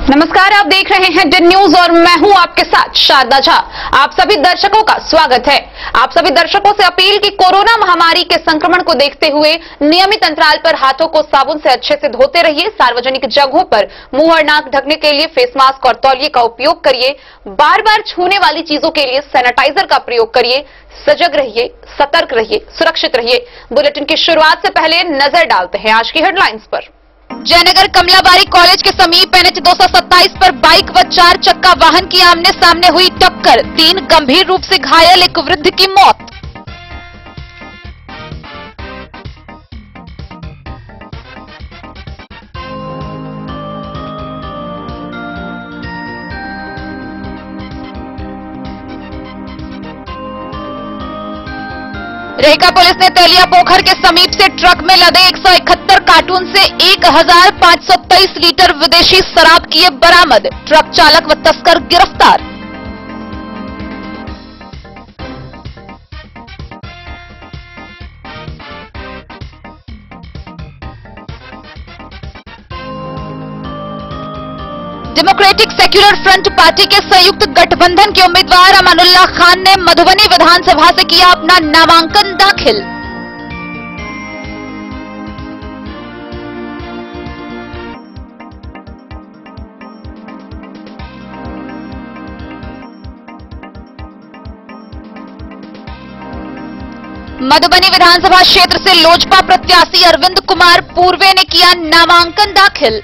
नमस्कार, आप देख रहे हैं डिन न्यूज और मैं हूं आपके साथ शारदा झा। आप सभी दर्शकों का स्वागत है। आप सभी दर्शकों से अपील कि कोरोना महामारी के संक्रमण को देखते हुए नियमित अंतराल पर हाथों को साबुन से अच्छे से धोते रहिए। सार्वजनिक जगहों पर मुंह और नाक ढकने के लिए फेस मास्क और तौलिए का उपयोग करिए। बार बार छूने वाली चीजों के लिए सैनिटाइजर का प्रयोग करिए। सजग रहिए, सतर्क रहिए, सुरक्षित रहिए। बुलेटिन की शुरुआत से पहले नजर डालते हैं आज की हेडलाइंस पर। जयनगर कमलाबारी कॉलेज के समीप NH 227 पर बाइक व 4 चक्का वाहन की आमने सामने हुई टक्कर, 3 गंभीर रूप से घायल, एक वृद्ध की मौत। रेका पुलिस ने तेलिया पोखर के समीप से ट्रक में लदे 171 कार्टून से 1523 लीटर विदेशी शराब किए बरामद, ट्रक चालक व तस्कर गिरफ्तार। डेमोक्रेटिक सेक्युलर फ्रंट पार्टी के संयुक्त गठबंधन के उम्मीदवार अमानुल्लाह खान ने मधुबनी विधानसभा से किया अपना नामांकन दाखिल। मधुबनी विधानसभा क्षेत्र से लोजपा प्रत्याशी अरविंद कुमार पूर्वे ने किया नामांकन दाखिल।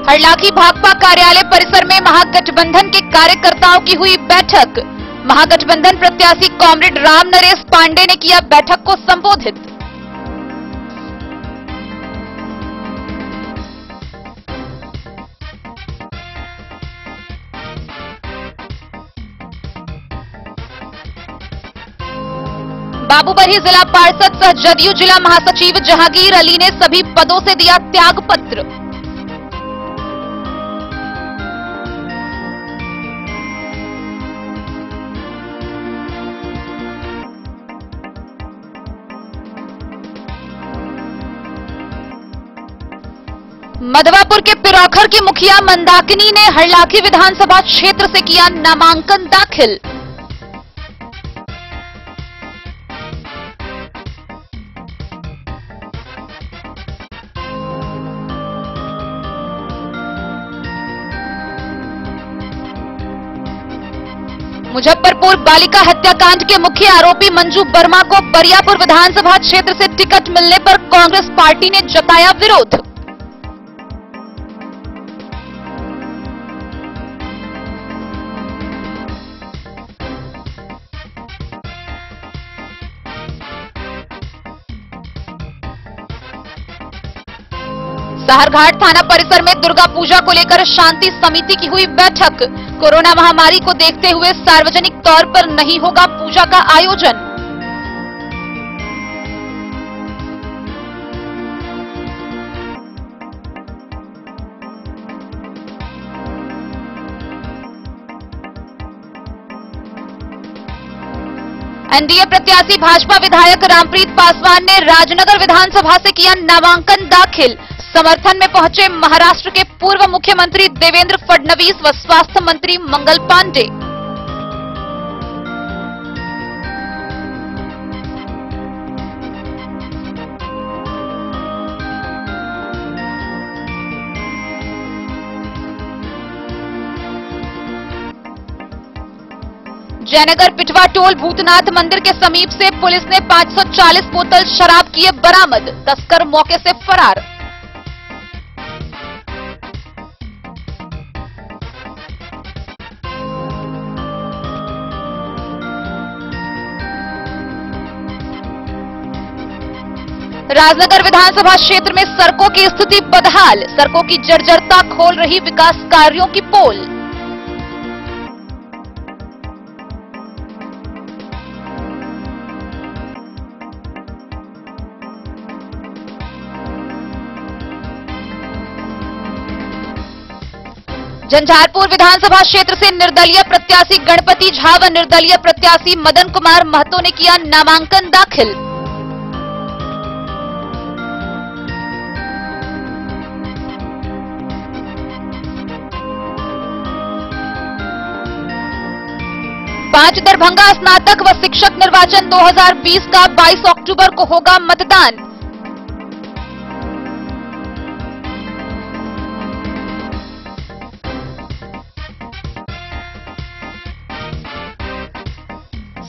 हरलाखी भाकपा कार्यालय परिसर में महागठबंधन के कार्यकर्ताओं की हुई बैठक। महागठबंधन प्रत्याशी कॉमरेड राम नरेश पांडे ने किया बैठक को संबोधित। बाबूबरही जिला पार्षद सह जदयू जिला महासचिव जहांगीर अली ने सभी पदों से दिया त्याग पत्र। मधवापुर के पिरौखर की मुखिया मंदाकिनी ने हरलाखी विधानसभा क्षेत्र से किया नामांकन दाखिल। मुजफ्फरपुर बालिका हत्याकांड के मुख्य आरोपी मंजू वर्मा को बरियापुर विधानसभा क्षेत्र से टिकट मिलने पर कांग्रेस पार्टी ने जताया विरोध। सहरघाट थाना परिसर में दुर्गा पूजा को लेकर शांति समिति की हुई बैठक। कोरोना महामारी को देखते हुए सार्वजनिक तौर पर नहीं होगा पूजा का आयोजन। एनडीए प्रत्याशी भाजपा विधायक रामप्रीत पासवान ने राजनगर विधानसभा से किया नामांकन दाखिल। समर्थन में पहुंचे महाराष्ट्र के पूर्व मुख्यमंत्री देवेंद्र फडणवीस व स्वास्थ्य मंत्री मंगल पांडे। जयनगर पिटवा टोल भूतनाथ मंदिर के समीप से पुलिस ने 540 बोतल शराब किए बरामद, तस्कर मौके से फरार। राजनगर विधानसभा क्षेत्र में सड़कों की स्थिति बदहाल, सड़कों की जर्जरता खोल रही विकास कार्यों की पोल। झंझारपुर विधानसभा क्षेत्र से निर्दलीय प्रत्याशी गणपति झा व निर्दलीय प्रत्याशी मदन कुमार महतो ने किया नामांकन दाखिल। पांच दरभंगा स्नातक व शिक्षक निर्वाचन 2020 का 22 अक्टूबर को होगा मतदान।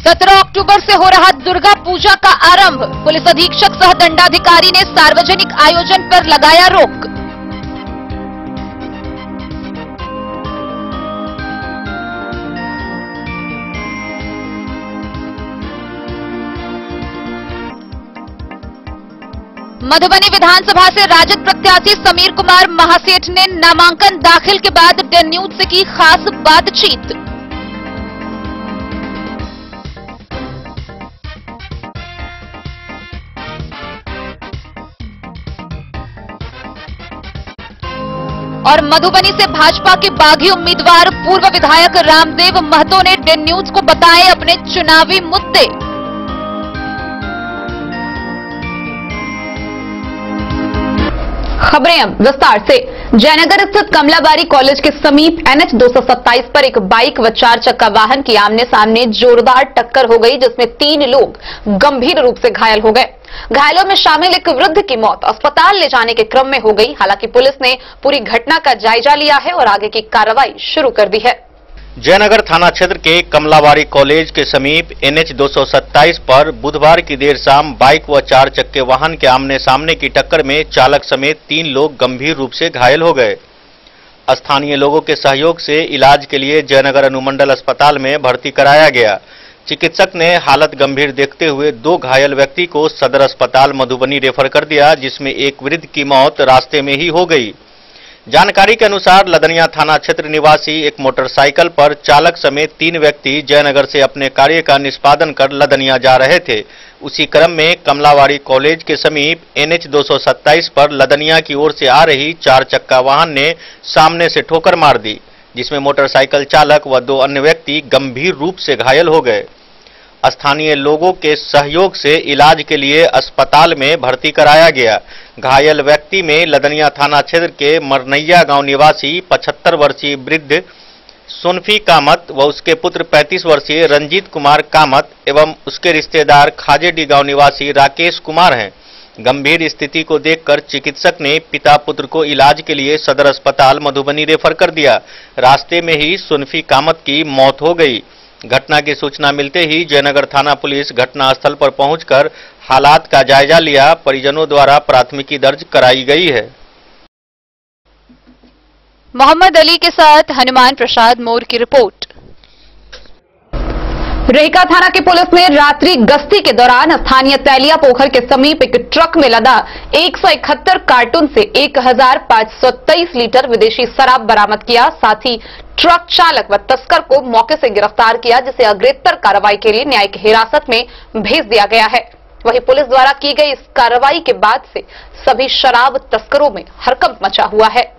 सत्रह अक्टूबर से हो रहा दुर्गा पूजा का आरंभ। पुलिस अधीक्षक सह दंडाधिकारी ने सार्वजनिक आयोजन पर लगाया रोक। मधुबनी विधानसभा से राजद प्रत्याशी समीर कुमार महासेठ ने नामांकन दाखिल के बाद डे न्यूज से की खास बातचीत। और मधुबनी से भाजपा के बागी उम्मीदवार पूर्व विधायक रामदेव महतो ने डे न्यूज को बताए अपने चुनावी मुद्दे। खबरें अब विस्तार से। जयनगर स्थित कमलाबारी कॉलेज के समीप NH 227 पर एक बाइक व 4 चक्का वाहन की आमने सामने जोरदार टक्कर हो गई, जिसमें 3 लोग गंभीर रूप से घायल हो गए। घायलों में शामिल एक वृद्ध की मौत अस्पताल ले जाने के क्रम में हो गई। हालांकि पुलिस ने पूरी घटना का जायजा लिया है और आगे की कार्रवाई शुरू कर दी है। जयनगर थाना क्षेत्र के कमलाबारी कॉलेज के समीप NH 227 पर बुधवार की देर शाम बाइक व 4 चक्के वाहन के आमने सामने की टक्कर में चालक समेत 3 लोग गंभीर रूप से घायल हो गए। स्थानीय लोगों के सहयोग से इलाज के लिए जयनगर अनुमंडल अस्पताल में भर्ती कराया गया। चिकित्सक ने हालत गंभीर देखते हुए 2 घायल व्यक्ति को सदर अस्पताल मधुबनी रेफर कर दिया, जिसमें एक वृद्ध की मौत रास्ते में ही हो गई। जानकारी के अनुसार लदनिया थाना क्षेत्र निवासी एक मोटरसाइकिल पर चालक समेत 3 व्यक्ति जयनगर से अपने कार्य का निष्पादन कर लदनिया जा रहे थे। उसी क्रम में कमलाबारी कॉलेज के समीप NH 227 पर लदनिया की ओर से आ रही 4 चक्का वाहन ने सामने से ठोकर मार दी, जिसमें मोटरसाइकिल चालक व 2 अन्य व्यक्ति गंभीर रूप से घायल हो गए। स्थानीय लोगों के सहयोग से इलाज के लिए अस्पताल में भर्ती कराया गया। घायल व्यक्ति में लदनिया थाना क्षेत्र के मरनैया गांव निवासी 75 वर्षीय वृद्ध सुनफी कामत व उसके पुत्र 35 वर्षीय रंजीत कुमार कामत एवं उसके रिश्तेदार खाजेडी गांव निवासी राकेश कुमार हैं। गंभीर स्थिति को देखकर चिकित्सक ने पिता पुत्र को इलाज के लिए सदर अस्पताल मधुबनी रेफर कर दिया। रास्ते में ही सुनफी कामत की मौत हो गई। घटना की सूचना मिलते ही जयनगर थाना पुलिस घटनास्थल पर पहुंचकर हालात का जायजा लिया। परिजनों द्वारा प्राथमिकी दर्ज कराई गई है। मोहम्मद अली के साथ हनुमान प्रसाद मोर की रिपोर्ट। रेहका थाना की पुलिस ने रात्रि गश्ती के दौरान स्थानीय तैलिया पोखर के समीप एक ट्रक में लदा 171 कार्टून से 1523 लीटर विदेशी शराब बरामद किया। साथ ही ट्रक चालक व तस्कर को मौके से गिरफ्तार किया, जिसे अग्रेतर कार्रवाई के लिए न्यायिक हिरासत में भेज दिया गया है। वहीं पुलिस द्वारा की गई इस कार्रवाई के बाद से सभी शराब तस्करों में हड़कंप मचा हुआ है।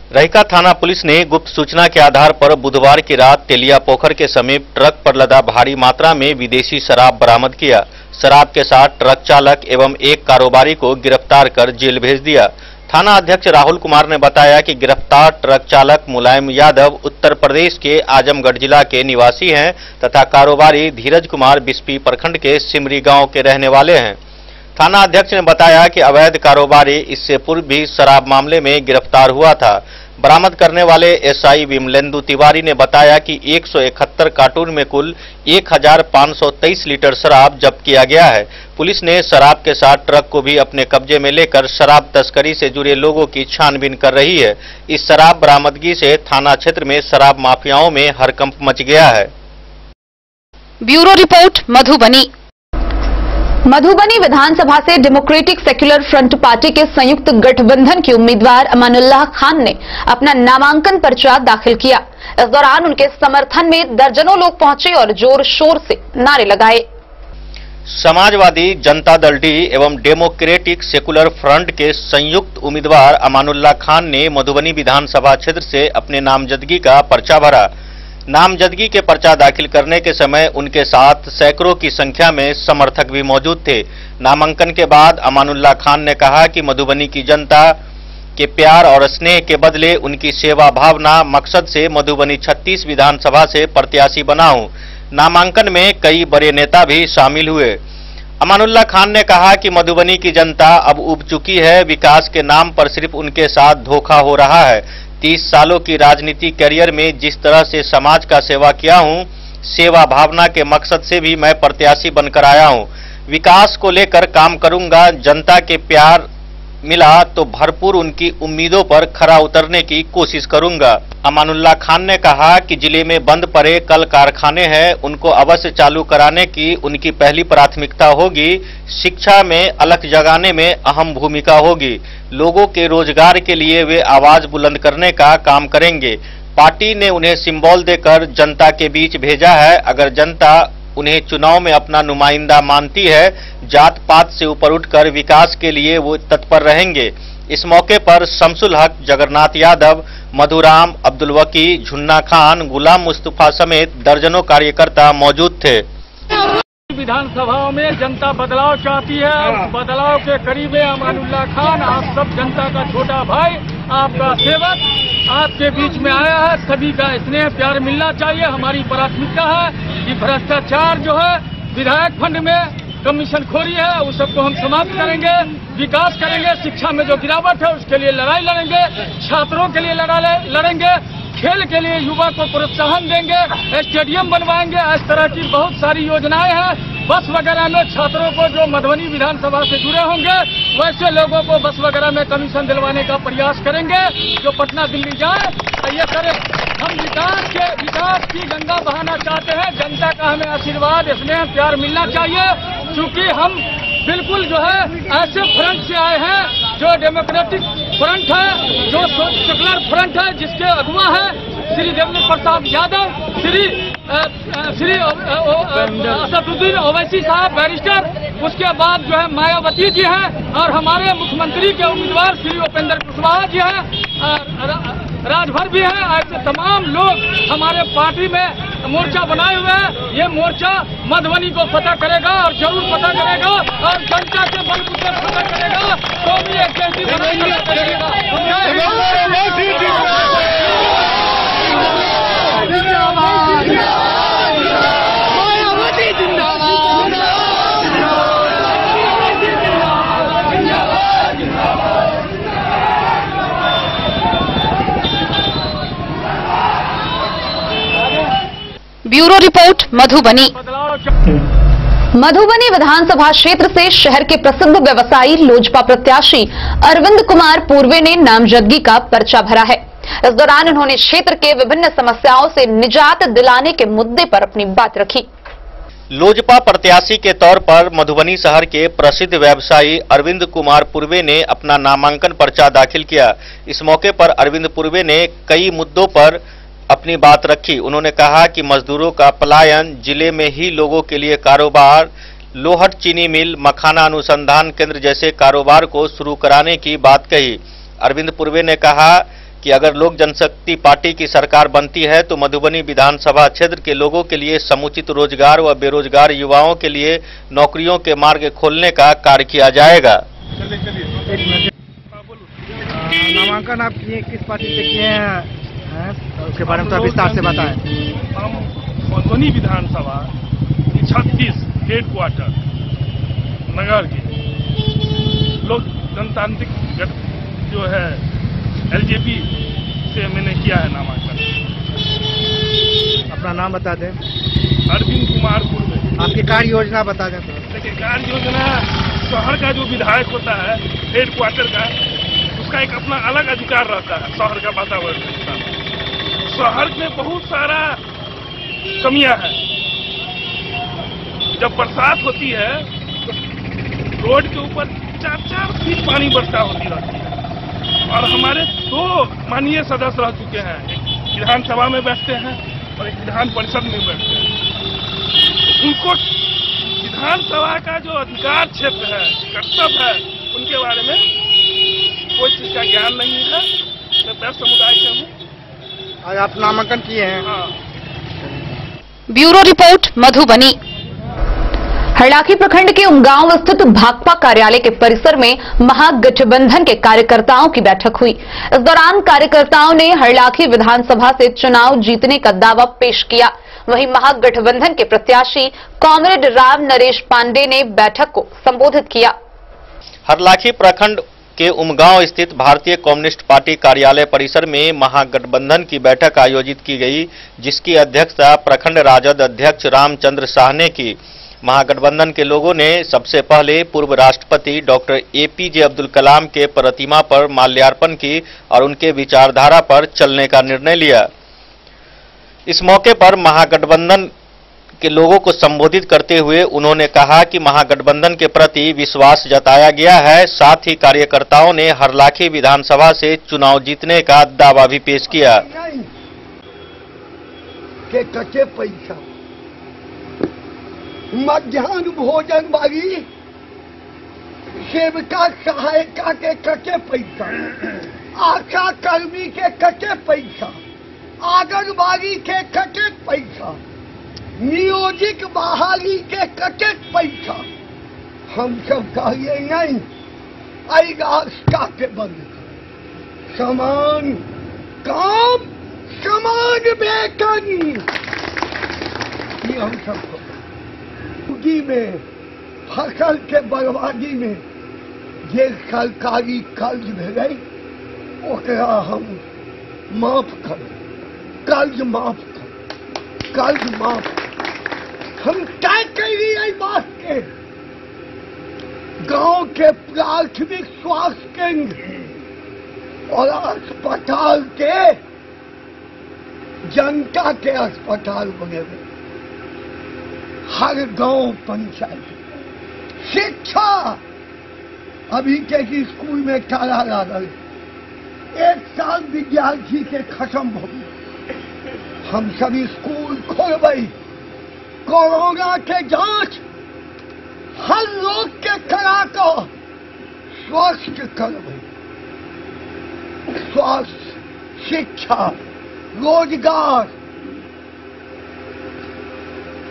रेहका थाना पुलिस ने गुप्त सूचना के आधार पर बुधवार की रात तेलिया पोखर के समीप ट्रक पर लदा भारी मात्रा में विदेशी शराब बरामद किया। शराब के साथ ट्रक चालक एवं एक कारोबारी को गिरफ्तार कर जेल भेज दिया। थाना अध्यक्ष राहुल कुमार ने बताया कि गिरफ्तार ट्रक चालक मुलायम यादव उत्तर प्रदेश के आजमगढ़ जिला के निवासी हैं तथा कारोबारी धीरज कुमार बिस्पी प्रखंड के सिमरी गांव के रहने वाले हैं। थाना अध्यक्ष ने बताया कि अवैध कारोबारी इससे पूर्व भी शराब मामले में गिरफ्तार हुआ था। बरामद करने वाले SI विमलेंदु तिवारी ने बताया कि 171 कार्टून में कुल 1523 लीटर शराब जब्त किया गया है। पुलिस ने शराब के साथ ट्रक को भी अपने कब्जे में लेकर शराब तस्करी से जुड़े लोगों की छानबीन कर रही है। इस शराब बरामदगी से थाना क्षेत्र में शराब माफियाओं में हड़कंप मच गया है। Bureau report Madhubani. मधुबनी विधानसभा से डेमोक्रेटिक सेक्युलर फ्रंट पार्टी के संयुक्त गठबंधन के उम्मीदवार अमानुल्लाह खान ने अपना नामांकन पर्चा दाखिल किया। इस दौरान उनके समर्थन में दर्जनों लोग पहुंचे और जोर शोर से नारे लगाए। समाजवादी जनता दल डी एवं डेमोक्रेटिक सेकुलर फ्रंट के संयुक्त उम्मीदवार अमानुल्लाह खान ने मधुबनी विधानसभा क्षेत्र से अपने नामजदगी का पर्चा भरा। नामजदगी के पर्चा दाखिल करने के समय उनके साथ सैकड़ों की संख्या में समर्थक भी मौजूद थे। नामांकन के बाद अमानुल्लाह खान ने कहा कि मधुबनी की जनता के प्यार और स्नेह के बदले उनकी सेवा भावना मकसद से मधुबनी 36 विधानसभा से प्रत्याशी बना हूं। नामांकन में कई बड़े नेता भी शामिल हुए। अमानुल्लाह खान ने कहा कि मधुबनी की जनता अब उब चुकी है, विकास के नाम पर सिर्फ उनके साथ धोखा हो रहा है। 30 सालों की राजनीति करियर में जिस तरह से समाज का सेवा किया हूं, सेवा भावना के मकसद से भी मैं प्रत्याशी बनकर आया हूं। विकास को लेकर काम करूंगा। जनता के प्यार मिला तो भरपूर उनकी उम्मीदों पर खरा उतरने की कोशिश करूंगा। अमानुल्लाह खान ने कहा कि जिले में बंद पड़े कल कारखाने हैं, उनको अवश्य चालू कराने की उनकी पहली प्राथमिकता होगी। शिक्षा में अलख जगाने में अहम भूमिका होगी। लोगों के रोजगार के लिए वे आवाज बुलंद करने का काम करेंगे। पार्टी ने उन्हें सिंबल देकर जनता के बीच भेजा है। अगर जनता उन्हें चुनाव में अपना नुमाइंदा मानती है, जात पात से ऊपर उठकर विकास के लिए वो तत्पर रहेंगे। इस मौके पर शमसुल हक, जगन्नाथ यादव, मधुराम, अब्दुल वकी, झुन्ना खान, गुलाम मुस्तफा समेत दर्जनों कार्यकर्ता मौजूद थे। विधानसभाओं में जनता बदलाव चाहती है। उस बदलाव के करीब है अमानुल्लाह खान। आप सब जनता का छोटा भाई, आपका सेवक आपके बीच में आया है। सभी का स्नेह प्यार मिलना चाहिए, हमारी प्राथमिकता है। कि भ्रष्टाचार जो है विधायक फंड में कमीशनखोरी है, उस सबको हम समाप्त करेंगे। विकास करेंगे। शिक्षा में जो गिरावट है उसके लिए लड़ाई लड़ेंगे। छात्रों के लिए लड़ेंगे। खेल के लिए युवा को प्रोत्साहन देंगे। स्टेडियम बनवाएंगे। इस तरह की बहुत सारी योजनाएं हैं। बस वगैरह में छात्रों को जो मधुबनी विधानसभा से जुड़े होंगे वैसे लोगों को बस वगैरह में कमीशन दिलवाने का प्रयास करेंगे। जो पटना दिल्ली जाए ये करें। हम विकास की गंगा बहाना चाहते हैं। जनता का हमें आशीर्वाद, स्नेह, प्यार मिलना चाहिए। क्योंकि हम बिल्कुल जो है ऐसे फ्रंट से आए हैं जो डेमोक्रेटिक फ्रंट है, जो सेकुलर फ्रंट है, जिसके अगुवा है श्री देवेंद्र प्रसाद यादव, श्री असदुद्दीन ओवैसी साहब बैरिस्टर। उसके बाद जो है मायावती जी हैं और हमारे मुख्यमंत्री के उम्मीदवार श्री उपेंद्र कुशवाहा जी हैं, राजभर भी है। ऐसे तमाम लोग हमारे पार्टी में मोर्चा बनाए हुए हैं। ये मोर्चा मधुबनी को फतह करेगा और जरूर फतह करेगा और जनता के बलबूते फतह करेगा। तो भी एक करेगा। Bureau report Madhubani. मधुबनी विधानसभा क्षेत्र से शहर के प्रसिद्ध व्यवसायी लोजपा प्रत्याशी अरविंद कुमार पूर्वे ने नामजदगी का पर्चा भरा है। इस दौरान उन्होंने क्षेत्र के विभिन्न समस्याओं से निजात दिलाने के मुद्दे पर अपनी बात रखी। लोजपा प्रत्याशी के तौर पर मधुबनी शहर के प्रसिद्ध व्यवसायी अरविंद कुमार पूर्वे ने अपना नामांकन पर्चा दाखिल किया। इस मौके पर अरविंद पूर्वे ने कई मुद्दों पर अपनी बात रखी। उन्होंने कहा कि मजदूरों का पलायन, जिले में ही लोगों के लिए कारोबार, लोहट चीनी मिल, मखाना अनुसंधान केंद्र जैसे कारोबार को शुरू कराने की बात कही। अरविंद पूर्वे ने कहा कि अगर लोक जनशक्ति पार्टी की सरकार बनती है तो मधुबनी विधानसभा क्षेत्र के लोगों के लिए समुचित रोजगार व बेरोजगार युवाओं के लिए नौकरियों के मार्ग खोलने का कार्य किया जाएगा। नामांकन आप किए, किस पार्टी से किए हैं, उसके बारे में तो विस्तार से बताएं। हम मधुबनी विधानसभा 36 हेडक्वार्टर नगर के लोक जनतांत्रिक जो है एलजेपी से मैंने किया है नामांकन। अपना नाम बता दें। अरविंद कुमार पूर्वे। आपकी कार्य योजना बता दें। देखिए, कार्य योजना शहर का जो विधायक होता है हेडक्वार्टर का, उसका एक अपना अलग अधिकार रहता है शहर का वातावरण के साथ। शहर में बहुत सारा कमियां हैं। जब बरसात होती है तो रोड के ऊपर 4-4 फीट पानी वर्षा होती रहती है। और हमारे 2 माननीय सदस्य रह चुके हैं, एक विधानसभा में बैठते हैं और एक विधान परिषद में बैठते हैं। उनको विधानसभा का जो अधिकार क्षेत्र है, कर्तव्य है, उनके बारे में कोई चीज का ज्ञान नहीं है। मैं दलित समुदाय से हूँ। आज आप नामांकन किए हैं? हाँ। Bureau report Madhubani. हरलाखी प्रखंड के उमगांव स्थित भाकपा कार्यालय के परिसर में महागठबंधन के कार्यकर्ताओं की बैठक हुई। इस दौरान कार्यकर्ताओं ने हरलाखी विधानसभा से चुनाव जीतने का दावा पेश किया। वहीं महागठबंधन के प्रत्याशी कॉमरेड राम नरेश पांडे ने बैठक को संबोधित किया। हरलाखी प्रखंड के उमगांव स्थित भारतीय कम्युनिस्ट पार्टी कार्यालय परिसर में महागठबंधन की बैठक आयोजित की गई, जिसकी अध्यक्षता प्रखंड राजद अध्यक्ष रामचंद्र शाह ने की। महागठबंधन के लोगों ने सबसे पहले पूर्व राष्ट्रपति डॉक्टर एपीजे अब्दुल कलाम के प्रतिमा पर माल्यार्पण की और उनके विचारधारा पर चलने का निर्णय लिया। इस मौके पर महागठबंधन के लोगों को संबोधित करते हुए उन्होंने कहा कि महागठबंधन के प्रति विश्वास जताया गया है। साथ ही कार्यकर्ताओं ने हरलाखी विधानसभा से चुनाव जीतने का दावा भी पेश किया। के कच्चे पैसा, मध्याह्न भोजन वाली सेविका सहायिका के कच्चे पैसा, आशा कर्मी के कच्चे पैसा, आंगनबाड़ी के कच्चे पैसा, नियोजित बहाली के कच्चे पैसा, हम सब कहिए नहीं आएगा के बंद। समान काम समान वेतन, ये हम सबको में फसल के बर्बादी में जे सरकारी कर्ज भेलै ओकरा हम माफ करें, कर्ज माफ करें, कर्ज माफ। हम तय करी एहि बात के गांव के प्राथमिक स्वास्थ्य केंद्र और अस्पताल के जनता के अस्पताल बनेबे, हर गांव पंचायत। शिक्षा अभी के स्कूल में ताला लागल, एक साल विद्यार्थी के खत्म हो गए। हम सभी स्कूल खोलबे, कोरोना के जांच हर लोग के करा कर स्वस्थ करबे। स्वास्थ्य, शिक्षा, रोजगार,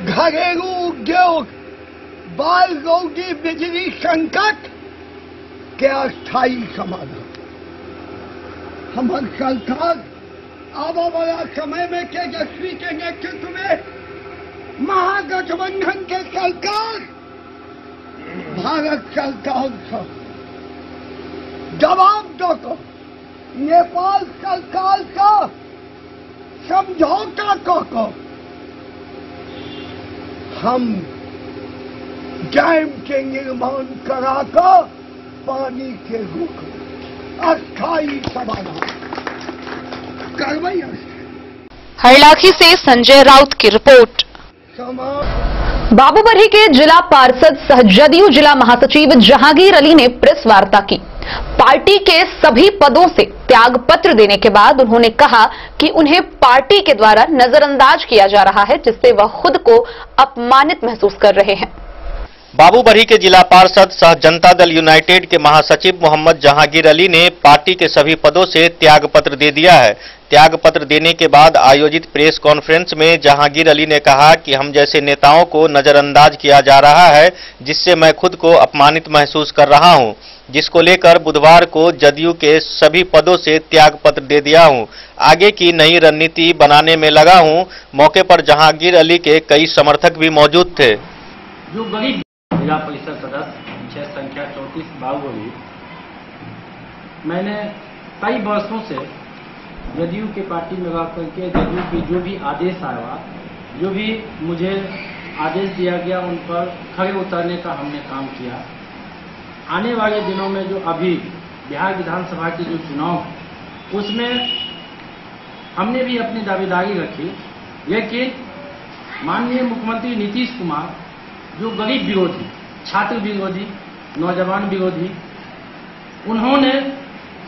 घरेलू उद्योग, बाल रोगी बिजली संकट के अस्थायी समाधान। हमारी सरकार आने वाला समय में तेजस्वी के नेतृत्व में महागठबंधन के सरकार भारत सरकार से जवाब दो नेपाल सरकार का समझौता कर हम डैम के निर्माण कराकर पानी के रुख अस्थायी समाधान करवाई। हरलाखी से संजय राउत की रिपोर्ट। बाबूबरही के जिला पार्षद सह जदयू जिला महासचिव जहांगीर अली ने प्रेस वार्ता की। पार्टी के सभी पदों से त्याग पत्र देने के बाद उन्होंने कहा कि उन्हें पार्टी के द्वारा नजरअंदाज किया जा रहा है, जिससे वह खुद को अपमानित महसूस कर रहे हैं। बाबूबरही के जिला पार्षद सह जनता दल यूनाइटेड के महासचिव मोहम्मद जहांगीर अली ने पार्टी के सभी पदों से त्याग पत्र दे दिया है। त्याग पत्र देने के बाद आयोजित प्रेस कॉन्फ्रेंस में जहांगीर अली ने कहा कि हम जैसे नेताओं को नजरअंदाज किया जा रहा है, जिससे मैं खुद को अपमानित महसूस कर रहा हूं, जिसको लेकर बुधवार को जदयू के सभी पदों से त्याग पत्र दे दिया हूं। आगे की नई रणनीति बनाने में लगा हूं। मौके पर जहांगीर अली के कई समर्थक भी मौजूद थे। जो गरीब जिला परिषद सदस्य 6 संख्या 34 बाबूबरही, मैंने कई वर्षों से जदयू के पार्टी में रह करके जदयू की जो भी आदेश आया, जो भी मुझे आदेश दिया गया, उन पर खड़े उतरने का हमने काम किया। आने वाले दिनों में जो अभी बिहार विधानसभा के जो चुनाव है उसमें हमने भी अपनी दावेदारी रखी, लेकिन माननीय मुख्यमंत्री नीतीश कुमार जो गरीब विरोधी, छात्र विरोधी, नौजवान विरोधी, उन्होंने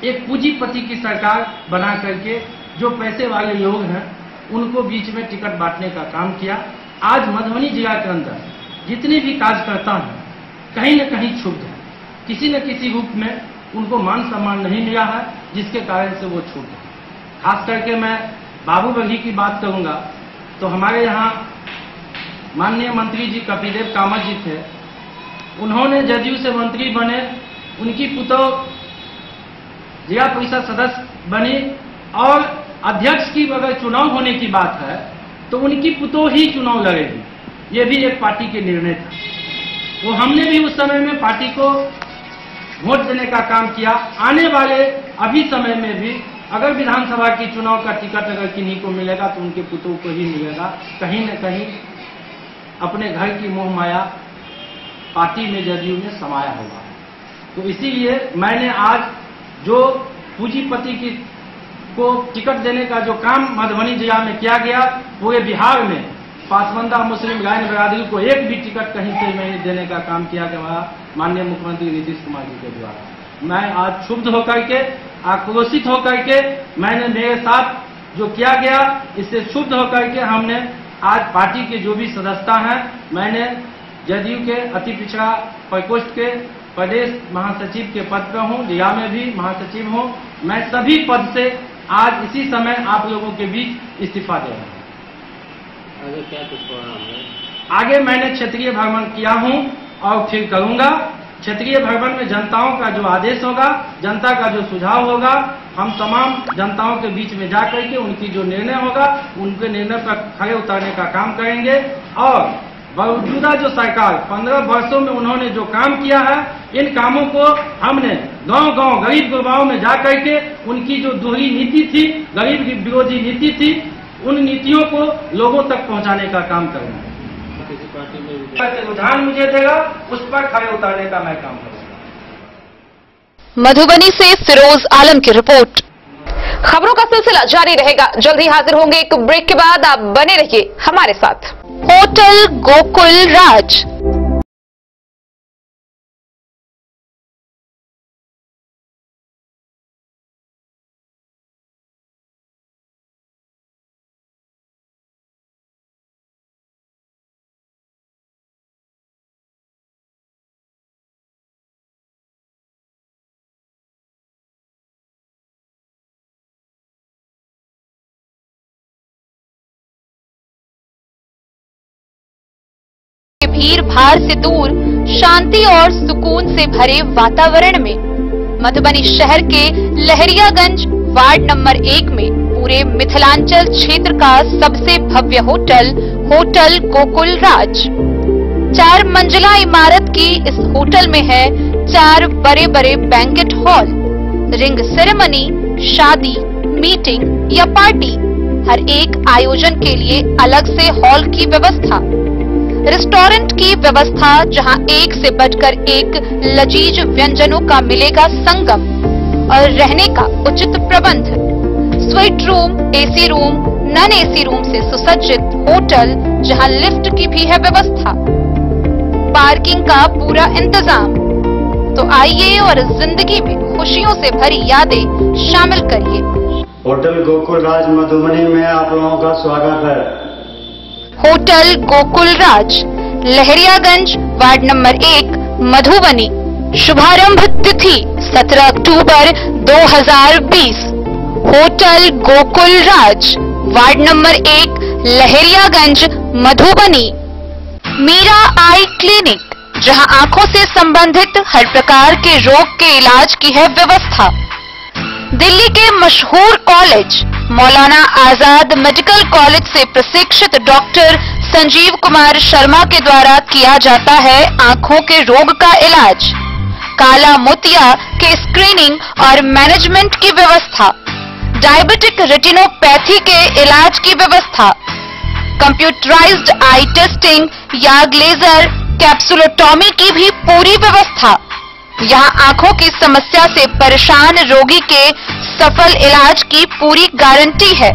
एक पूंजीपति की सरकार बना करके जो पैसे वाले लोग हैं उनको बीच में टिकट बांटने का काम किया। आज मधुबनी जिला के अंदर जितने भी कार्यकर्ता हैं कहीं न कहीं क्षुब्ध हैं, किसी न किसी रूप में उनको मान सम्मान नहीं मिला है, जिसके कारण से वो क्षुब्ध है। खास करके मैं बाबू बघेल की बात करूंगा तो हमारे यहाँ माननीय मंत्री जी कपिलदेव कामत जी थे, उन्होंने जदयू से मंत्री बने, उनकी पुतौह जिला परिषद सदस्य बनी और अध्यक्ष की अगर चुनाव होने की बात है तो उनकी पुतौह ही चुनाव लड़ेगी, ये भी एक पार्टी के निर्णय था। वो हमने भी उस समय में पार्टी को वोट देने का काम किया। आने वाले अभी समय में भी अगर विधानसभा की चुनाव का टिकट अगर किन्हीं को मिलेगा तो उनके पुतौह को ही मिलेगा। कहीं न कहीं अपने घर की मोह माया पार्टी में जदयू में समाया होगा। तो इसीलिए मैंने आज जो पूंजीपति को टिकट देने का जो काम मधुबनी जिला में किया गया, पूरे बिहार में पासबंदा मुस्लिम गायन बिरादरी को एक भी टिकट कहीं से नहीं देने का काम किया गया माननीय मुख्यमंत्री नीतीश कुमार जी के द्वारा। मैं आज क्षुब्ध होकर के, आक्रोशित होकर के, मैंने मेरे साथ जो किया गया इससे क्षुब्ध होकर के हमने आज पार्टी के जो भी सदस्य हैं, मैंने जदयू के अति पिछड़ा प्रकोष्ठ के प्रदेश महासचिव के पद पर हूँ, जिला में भी महासचिव हूँ। मैं सभी पद से आज इसी समय आप लोगों के बीच इस्तीफा दे रहा हूँ। आगे क्या कुछ प्रोग्राम है? आगे मैंने क्षेत्रीय भ्रमण किया हूँ और फिर करूंगा। क्षेत्रीय भ्रमण में जनताओं का जो आदेश होगा, जनता का जो सुझाव होगा, हम तमाम जनताओं के बीच में जाकर के उनकी जो निर्णय होगा उनके निर्णय पर खड़े उतारने का काम करेंगे। और मौजूदा जो सरकार 15 वर्षों में उन्होंने जो काम किया है, इन कामों को हमने गांव-गांव गरीब गुरबाओं में जाकर के उनकी जो दोहरी नीति थी, गरीब विरोधी नीति थी, उन नीतियों को लोगों तक पहुंचाने का काम करूंगा। किसी पार्टी में रुझान मुझे देगा, उस पर खड़े उतारने का मैं काम करूंगा। मधुबनी से फिरोज आलम की रिपोर्ट। खबरों का सिलसिला जारी रहेगा, जल्द ही हाजिर होंगे एक ब्रेक के बाद। आप बने रहिए हमारे साथ। होटल गोकुल राज। भीड़ भाड़ से दूर शांति और सुकून से भरे वातावरण में मधुबनी शहर के लहरियागंज वार्ड नंबर 1 में पूरे मिथिलांचल क्षेत्र का सबसे भव्य होटल होटल गोकुल राज। 4 मंजिला इमारत की इस होटल में है 4 बड़े बड़े बैंकेट हॉल, रिंग सेरेमनी, शादी, मीटिंग या पार्टी, हर एक आयोजन के लिए अलग से हॉल की व्यवस्था, रेस्टोरेंट की व्यवस्था जहां एक से बढ़कर एक लजीज व्यंजनों का मिलेगा संगम, और रहने का उचित प्रबंध, suite room, AC room, non AC room से सुसज्जित होटल जहां लिफ्ट की भी है व्यवस्था, पार्किंग का पूरा इंतजाम। तो आइए और जिंदगी में खुशियों से भरी यादें शामिल करिए। होटल गोकुल राज मधुबनी में आप लोगों का स्वागत है। Hotel Gokul Raj, Lahariyaganj ward number 1 Madhubani. शुभारंभ तिथि 17 अक्टूबर 2020। Hotel Gokul Raj, ward number 1 Lahariyaganj Madhubani. Meera eye clinic, जहां आंखों से संबंधित हर प्रकार के रोग के इलाज की है व्यवस्था। दिल्ली के मशहूर college Maulana Azad medical college से प्रशिक्षित डॉक्टर संजीव कुमार शर्मा के द्वारा किया जाता है आंखों के रोग का इलाज, काला मोतिया के स्क्रीनिंग और मैनेजमेंट की व्यवस्था, डायबिटिक रेटिनोपैथी के इलाज की व्यवस्था, कंप्यूटराइज्ड आई टेस्टिंग या लेजर कैप्सुलोटॉमी की भी पूरी व्यवस्था। यहाँ आंखों की समस्या से परेशान रोगी के सफल इलाज की पूरी गारंटी है।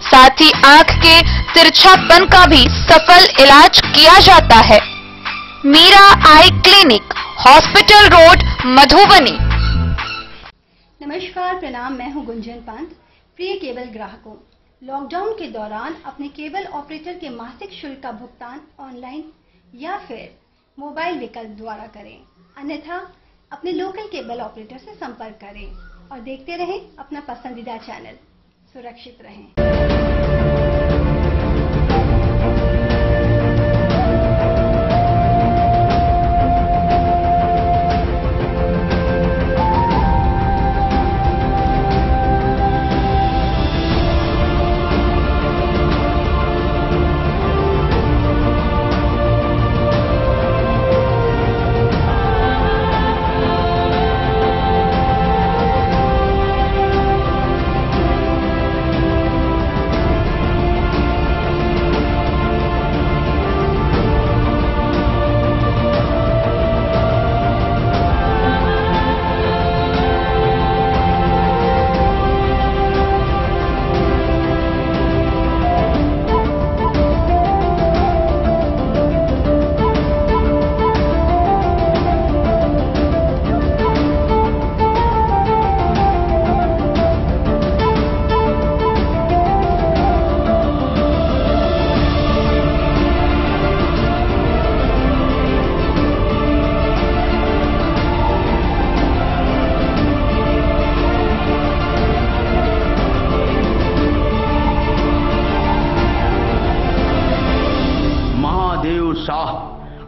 साथ ही आंख के तिरछापन का भी सफल इलाज किया जाता है। Meera eye clinic, hospital road, Madhubani. नमस्कार, प्रणाम। मैं हूं गुंजन पंत। प्रिय केबल ग्राहकों, लॉकडाउन के दौरान अपने केबल ऑपरेटर के मासिक शुल्क का भुगतान ऑनलाइन या फिर मोबाइल विकल्प द्वारा करें, अन्यथा अपने लोकल केबल ऑपरेटर से संपर्क करें और देखते रहें अपना पसंदीदा चैनल। सुरक्षित रहें।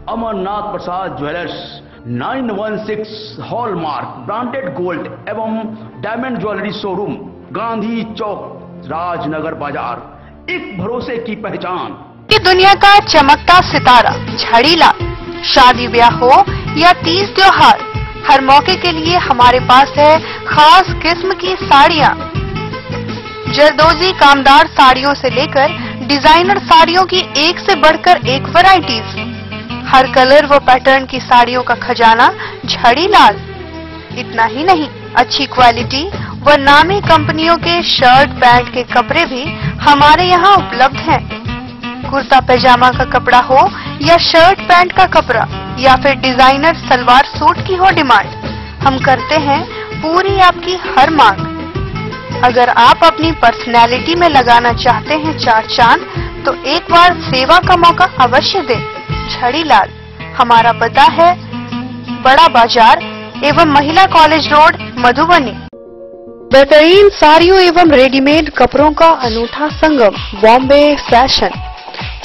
अमरनाथ प्रसाद ज्वेलर्स 916 हॉलमार्क ब्रांडेड गोल्ड एवं डायमंड ज्वेलरी शोरूम, गांधी चौक, राजनगर बाजार, एक भरोसे की पहचान। कि दुनिया का चमकता सितारा झड़ीलाल, शादी ब्याह हो या तीज त्योहार, हर मौके के लिए हमारे पास है खास किस्म की साड़ियाँ। जरदोजी कामदार साड़ियों से लेकर डिजाइनर साड़ियों की एक से बढ़कर एक वैरायटीज, हर कलर व पैटर्न की साड़ियों का खजाना झड़ीलाल। इतना ही नहीं, अच्छी क्वालिटी व नामी कंपनियों के शर्ट पैंट के कपड़े भी हमारे यहाँ उपलब्ध हैं। कुर्ता पैजामा का कपड़ा हो या शर्ट पैंट का कपड़ा या फिर डिजाइनर सलवार सूट की हो डिमांड, हम करते हैं पूरी आपकी हर मांग। अगर आप अपनी पर्सनैलिटी में लगाना चाहते हैं चार चांद, तो एक बार सेवा का मौका अवश्य दें। झड़ीलाल, हमारा पता है बड़ा बाजार एवं महिला कॉलेज रोड, मधुबनी। बेहतरीन साड़ियों एवं रेडीमेड कपड़ों का अनूठा संगम, बॉम्बे फैशन।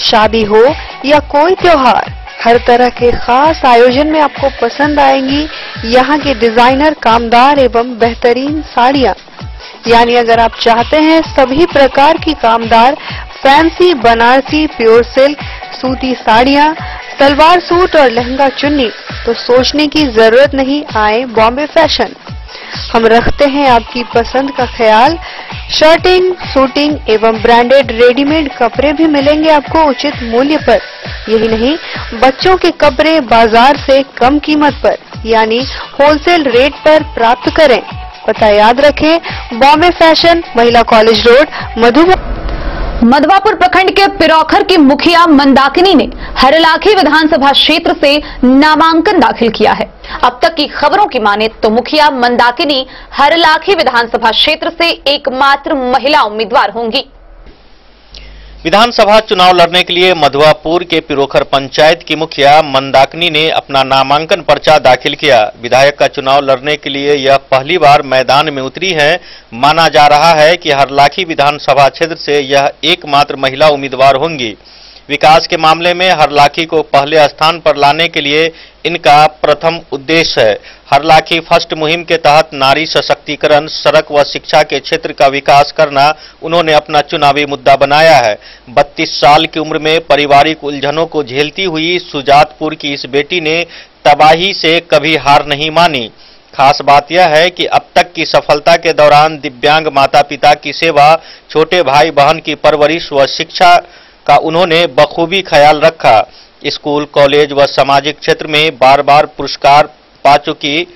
शादी हो या कोई त्योहार, हर तरह के खास आयोजन में आपको पसंद आएंगी यहाँ के डिजाइनर कामदार एवं बेहतरीन साड़ियाँ। यानी अगर आप चाहते हैं सभी प्रकार की कामदार फैंसी बनारसी प्योर सिल्क सूती साड़ियाँ, सलवार सूट और लहंगा चुन्नी, तो सोचने की जरूरत नहीं, आए बॉम्बे फैशन। हम रखते हैं आपकी पसंद का ख्याल। शर्टिंग, सूटिंग एवं ब्रांडेड रेडीमेड कपड़े भी मिलेंगे आपको उचित मूल्य पर। यही नहीं, बच्चों के कपड़े बाजार से कम कीमत पर यानी होलसेल रेट पर प्राप्त करें। पता याद रखें, बॉम्बे फैशन, महिला कॉलेज रोड, मधुबनी। मधवापुर प्रखंड के पिरौखर की मुखिया मंदाकिनी ने हरलाखी विधानसभा क्षेत्र से नामांकन दाखिल किया है। अब तक की खबरों की माने तो मुखिया मंदाकिनी हरलाखी विधानसभा क्षेत्र से एकमात्र महिला उम्मीदवार होंगी। विधानसभा चुनाव लड़ने के लिए मधवापुर के पिरोखर पंचायत की मुखिया मंदाकिनी ने अपना नामांकन पर्चा दाखिल किया। विधायक का चुनाव लड़ने के लिए यह पहली बार मैदान में उतरी हैं। माना जा रहा है कि हरलाखी विधानसभा क्षेत्र से यह एकमात्र महिला उम्मीदवार होंगी। विकास के मामले में हरलाखी को पहले स्थान पर लाने के लिए इनका प्रथम उद्देश्य है। हरलाखी फर्स्ट मुहिम के तहत नारी सशक्तिकरण, सड़क व शिक्षा के क्षेत्र का विकास करना उन्होंने अपना चुनावी मुद्दा बनाया है। 32 साल की उम्र में पारिवारिक उलझनों को झेलती हुई सुजातपुर की इस बेटी ने तबाही से कभी हार नहीं मानी। खास बात यह है कि अब तक की सफलता के दौरान दिव्यांग माता पिता की सेवा, छोटे भाई बहन की परवरिश व शिक्षा का उन्होंने बखूबी ख्याल रखा। स्कूल, कॉलेज व सामाजिक क्षेत्र में बार बार पुरस्कार पा चुकी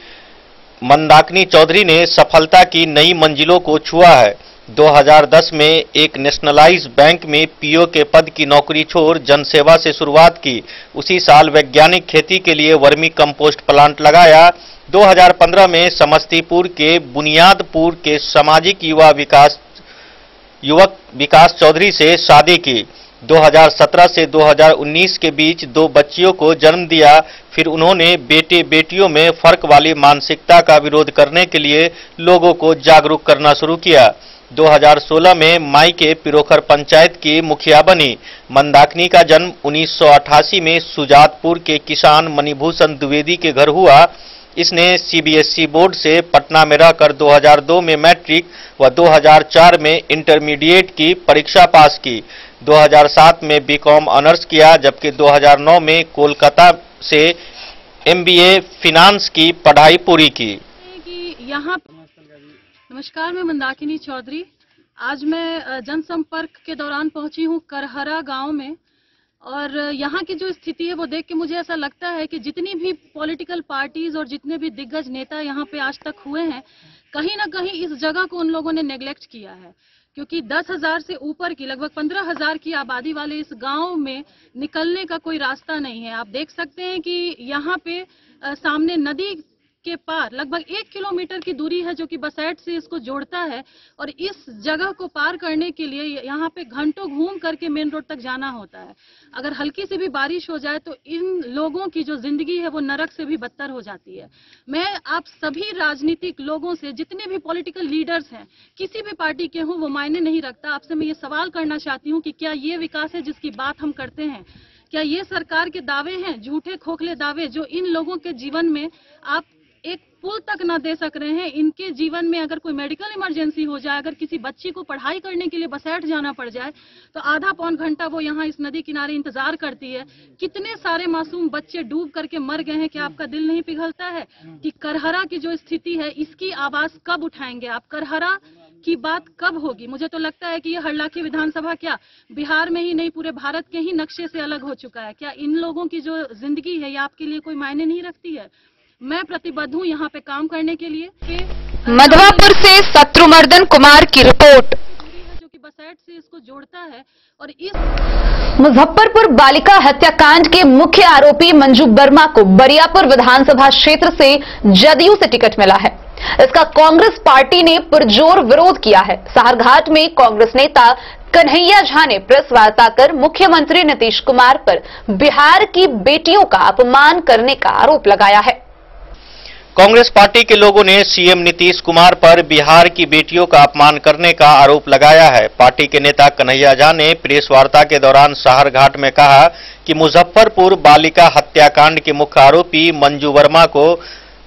मंदाकिनी चौधरी ने सफलता की नई मंजिलों को छुआ है। 2010 में एक नेशनलाइज्ड बैंक में पीओ के पद की नौकरी छोड़ जनसेवा से शुरुआत की। उसी साल वैज्ञानिक खेती के लिए वर्मी कंपोस्ट प्लांट लगाया। 2015 में समस्तीपुर के बुनियादपुर के सामाजिक युवक विकास चौधरी से शादी की। 2017 से 2019 के बीच 2 बच्चियों को जन्म दिया। फिर उन्होंने बेटे बेटियों में फर्क वाली मानसिकता का विरोध करने के लिए लोगों को जागरूक करना शुरू किया। 2016 में माई के पिरोखर पंचायत की मुखिया बनी। मंदाकिनी का जन्म 1988 में सुजातपुर के किसान मणिभूषण द्विवेदी के घर हुआ। इसने सीबीएसई बोर्ड से पटना में रहकर 2002 में मैट्रिक व 2004 में इंटरमीडिएट की परीक्षा पास की। 2007 में बीकॉम ऑनर्स किया, जबकि 2009 में कोलकाता से एमबीए फिनांस की पढ़ाई पूरी की। यहाँ नमस्कार, मैं मंदाकिनी चौधरी। आज मैं जनसंपर्क के दौरान पहुंची हूँ करहरा गांव में, और यहाँ की जो स्थिति है वो देख के मुझे ऐसा लगता है कि जितनी भी पॉलिटिकल पार्टीज और जितने भी दिग्गज नेता यहाँ पे आज तक हुए हैं, कहीं ना कहीं इस जगह को उन लोगों ने नेग्लेक्ट किया है, क्योंकि 10,000 से ऊपर की लगभग 15,000 की आबादी वाले इस गांव में निकलने का कोई रास्ता नहीं है। आप देख सकते हैं कि यहाँ पे सामने नदी के पार लगभग 1 किलोमीटर की दूरी है जो कि बसैट से इसको जोड़ता है, और इस जगह को पार करने के लिए यहाँ पे घंटों घूम करके मेन रोड तक जाना होता है। अगर हल्की सी भी बारिश हो जाए तो इन लोगों की जो जिंदगी है वो नरक से भी बदतर हो जाती है। मैं आप सभी राजनीतिक लोगों से, जितने भी पॉलिटिकल लीडर्स हैं, किसी भी पार्टी के हों वो मायने नहीं रखता, आपसे मैं ये सवाल करना चाहती हूँ कि क्या ये विकास है जिसकी बात हम करते हैं? क्या ये सरकार के दावे हैं, झूठे खोखले दावे, जो इन लोगों के जीवन में आप एक पुल तक ना दे सक रहे हैं? इनके जीवन में अगर कोई मेडिकल इमरजेंसी हो जाए, अगर किसी बच्ची को पढ़ाई करने के लिए बसैठ जाना पड़ जाए, तो आधा पौन घंटा वो यहाँ इस नदी किनारे इंतजार करती है। कितने सारे मासूम बच्चे डूब करके मर गए हैं। क्या आपका दिल नहीं पिघलता है कि करहरा की जो स्थिति है इसकी आवाज कब उठाएंगे आप? करहरा की बात कब होगी? मुझे तो लगता है कि ये हरलाखी विधानसभा क्या बिहार में ही नहीं, पूरे भारत के ही नक्शे से अलग हो चुका है। क्या इन लोगों की जो जिंदगी है ये आपके लिए कोई मायने नहीं रखती है? मैं प्रतिबद्ध हूँ यहाँ पे काम करने के लिए। मधवापुर से शत्रुमर्दन कुमार की रिपोर्ट, जो कि बसैट से इसको जोड़ता है। और इस मुजफ्फरपुर बालिका हत्याकांड के मुख्य आरोपी मंजू वर्मा को बरियापुर विधानसभा क्षेत्र से जदयू से टिकट मिला है। इसका कांग्रेस पार्टी ने पुरजोर विरोध किया है। साहरघाट में कांग्रेस नेता कन्हैया झा ने प्रेस वार्ता कर मुख्यमंत्री नीतीश कुमार पर बिहार की बेटियों का अपमान करने का आरोप लगाया है। कांग्रेस पार्टी के लोगों ने सीएम नीतीश कुमार पर बिहार की बेटियों का अपमान करने का आरोप लगाया है। पार्टी के नेता कन्हैया झा ने प्रेस वार्ता के दौरान साहरघाट में कहा कि मुजफ्फरपुर बालिका हत्याकांड के मुख्य आरोपी मंजू वर्मा को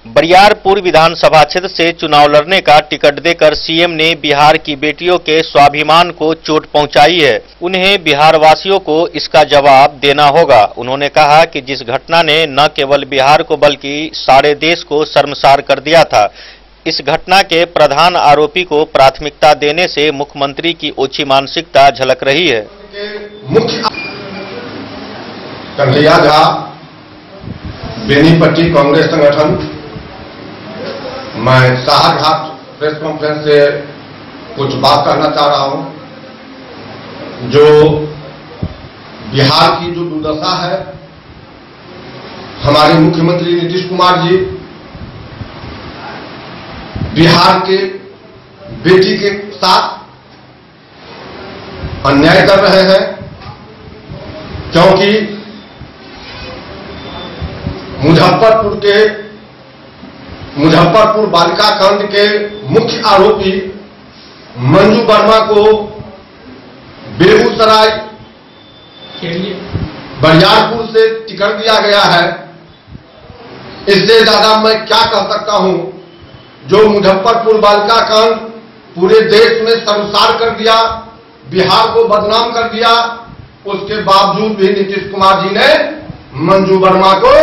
बरियारपुर विधानसभा क्षेत्र से चुनाव लड़ने का टिकट देकर सीएम ने बिहार की बेटियों के स्वाभिमान को चोट पहुंचाई है। उन्हें बिहार वासियों को इसका जवाब देना होगा। उन्होंने कहा कि जिस घटना ने न केवल बिहार को बल्कि सारे देश को शर्मसार कर दिया था, इस घटना के प्रधान आरोपी को प्राथमिकता देने से मुख्यमंत्री की ओछी मानसिकता झलक रही है। कन्हैया झा, बेनीपट्टी कांग्रेस संगठन। मैं साहरघाट प्रेस कॉन्फ्रेंस से कुछ बात करना चाह रहा हूं। जो बिहार की जो दुर्दशा है, हमारे मुख्यमंत्री नीतीश कुमार जी बिहार के बेटी के साथ अन्याय कर रहे हैं, क्योंकि मुजफ्फरपुर बालिका कांड के मुख्य आरोपी मंजू वर्मा को बेगूसराय बरियारपुर से टिकट दिया गया है। इससे ज्यादा मैं क्या कह सकता हूं? जो मुजफ्फरपुर बालिका कांड पूरे देश में शर्मसार कर दिया, बिहार को बदनाम कर दिया, उसके बावजूद भी नीतीश कुमार जी ने मंजू वर्मा को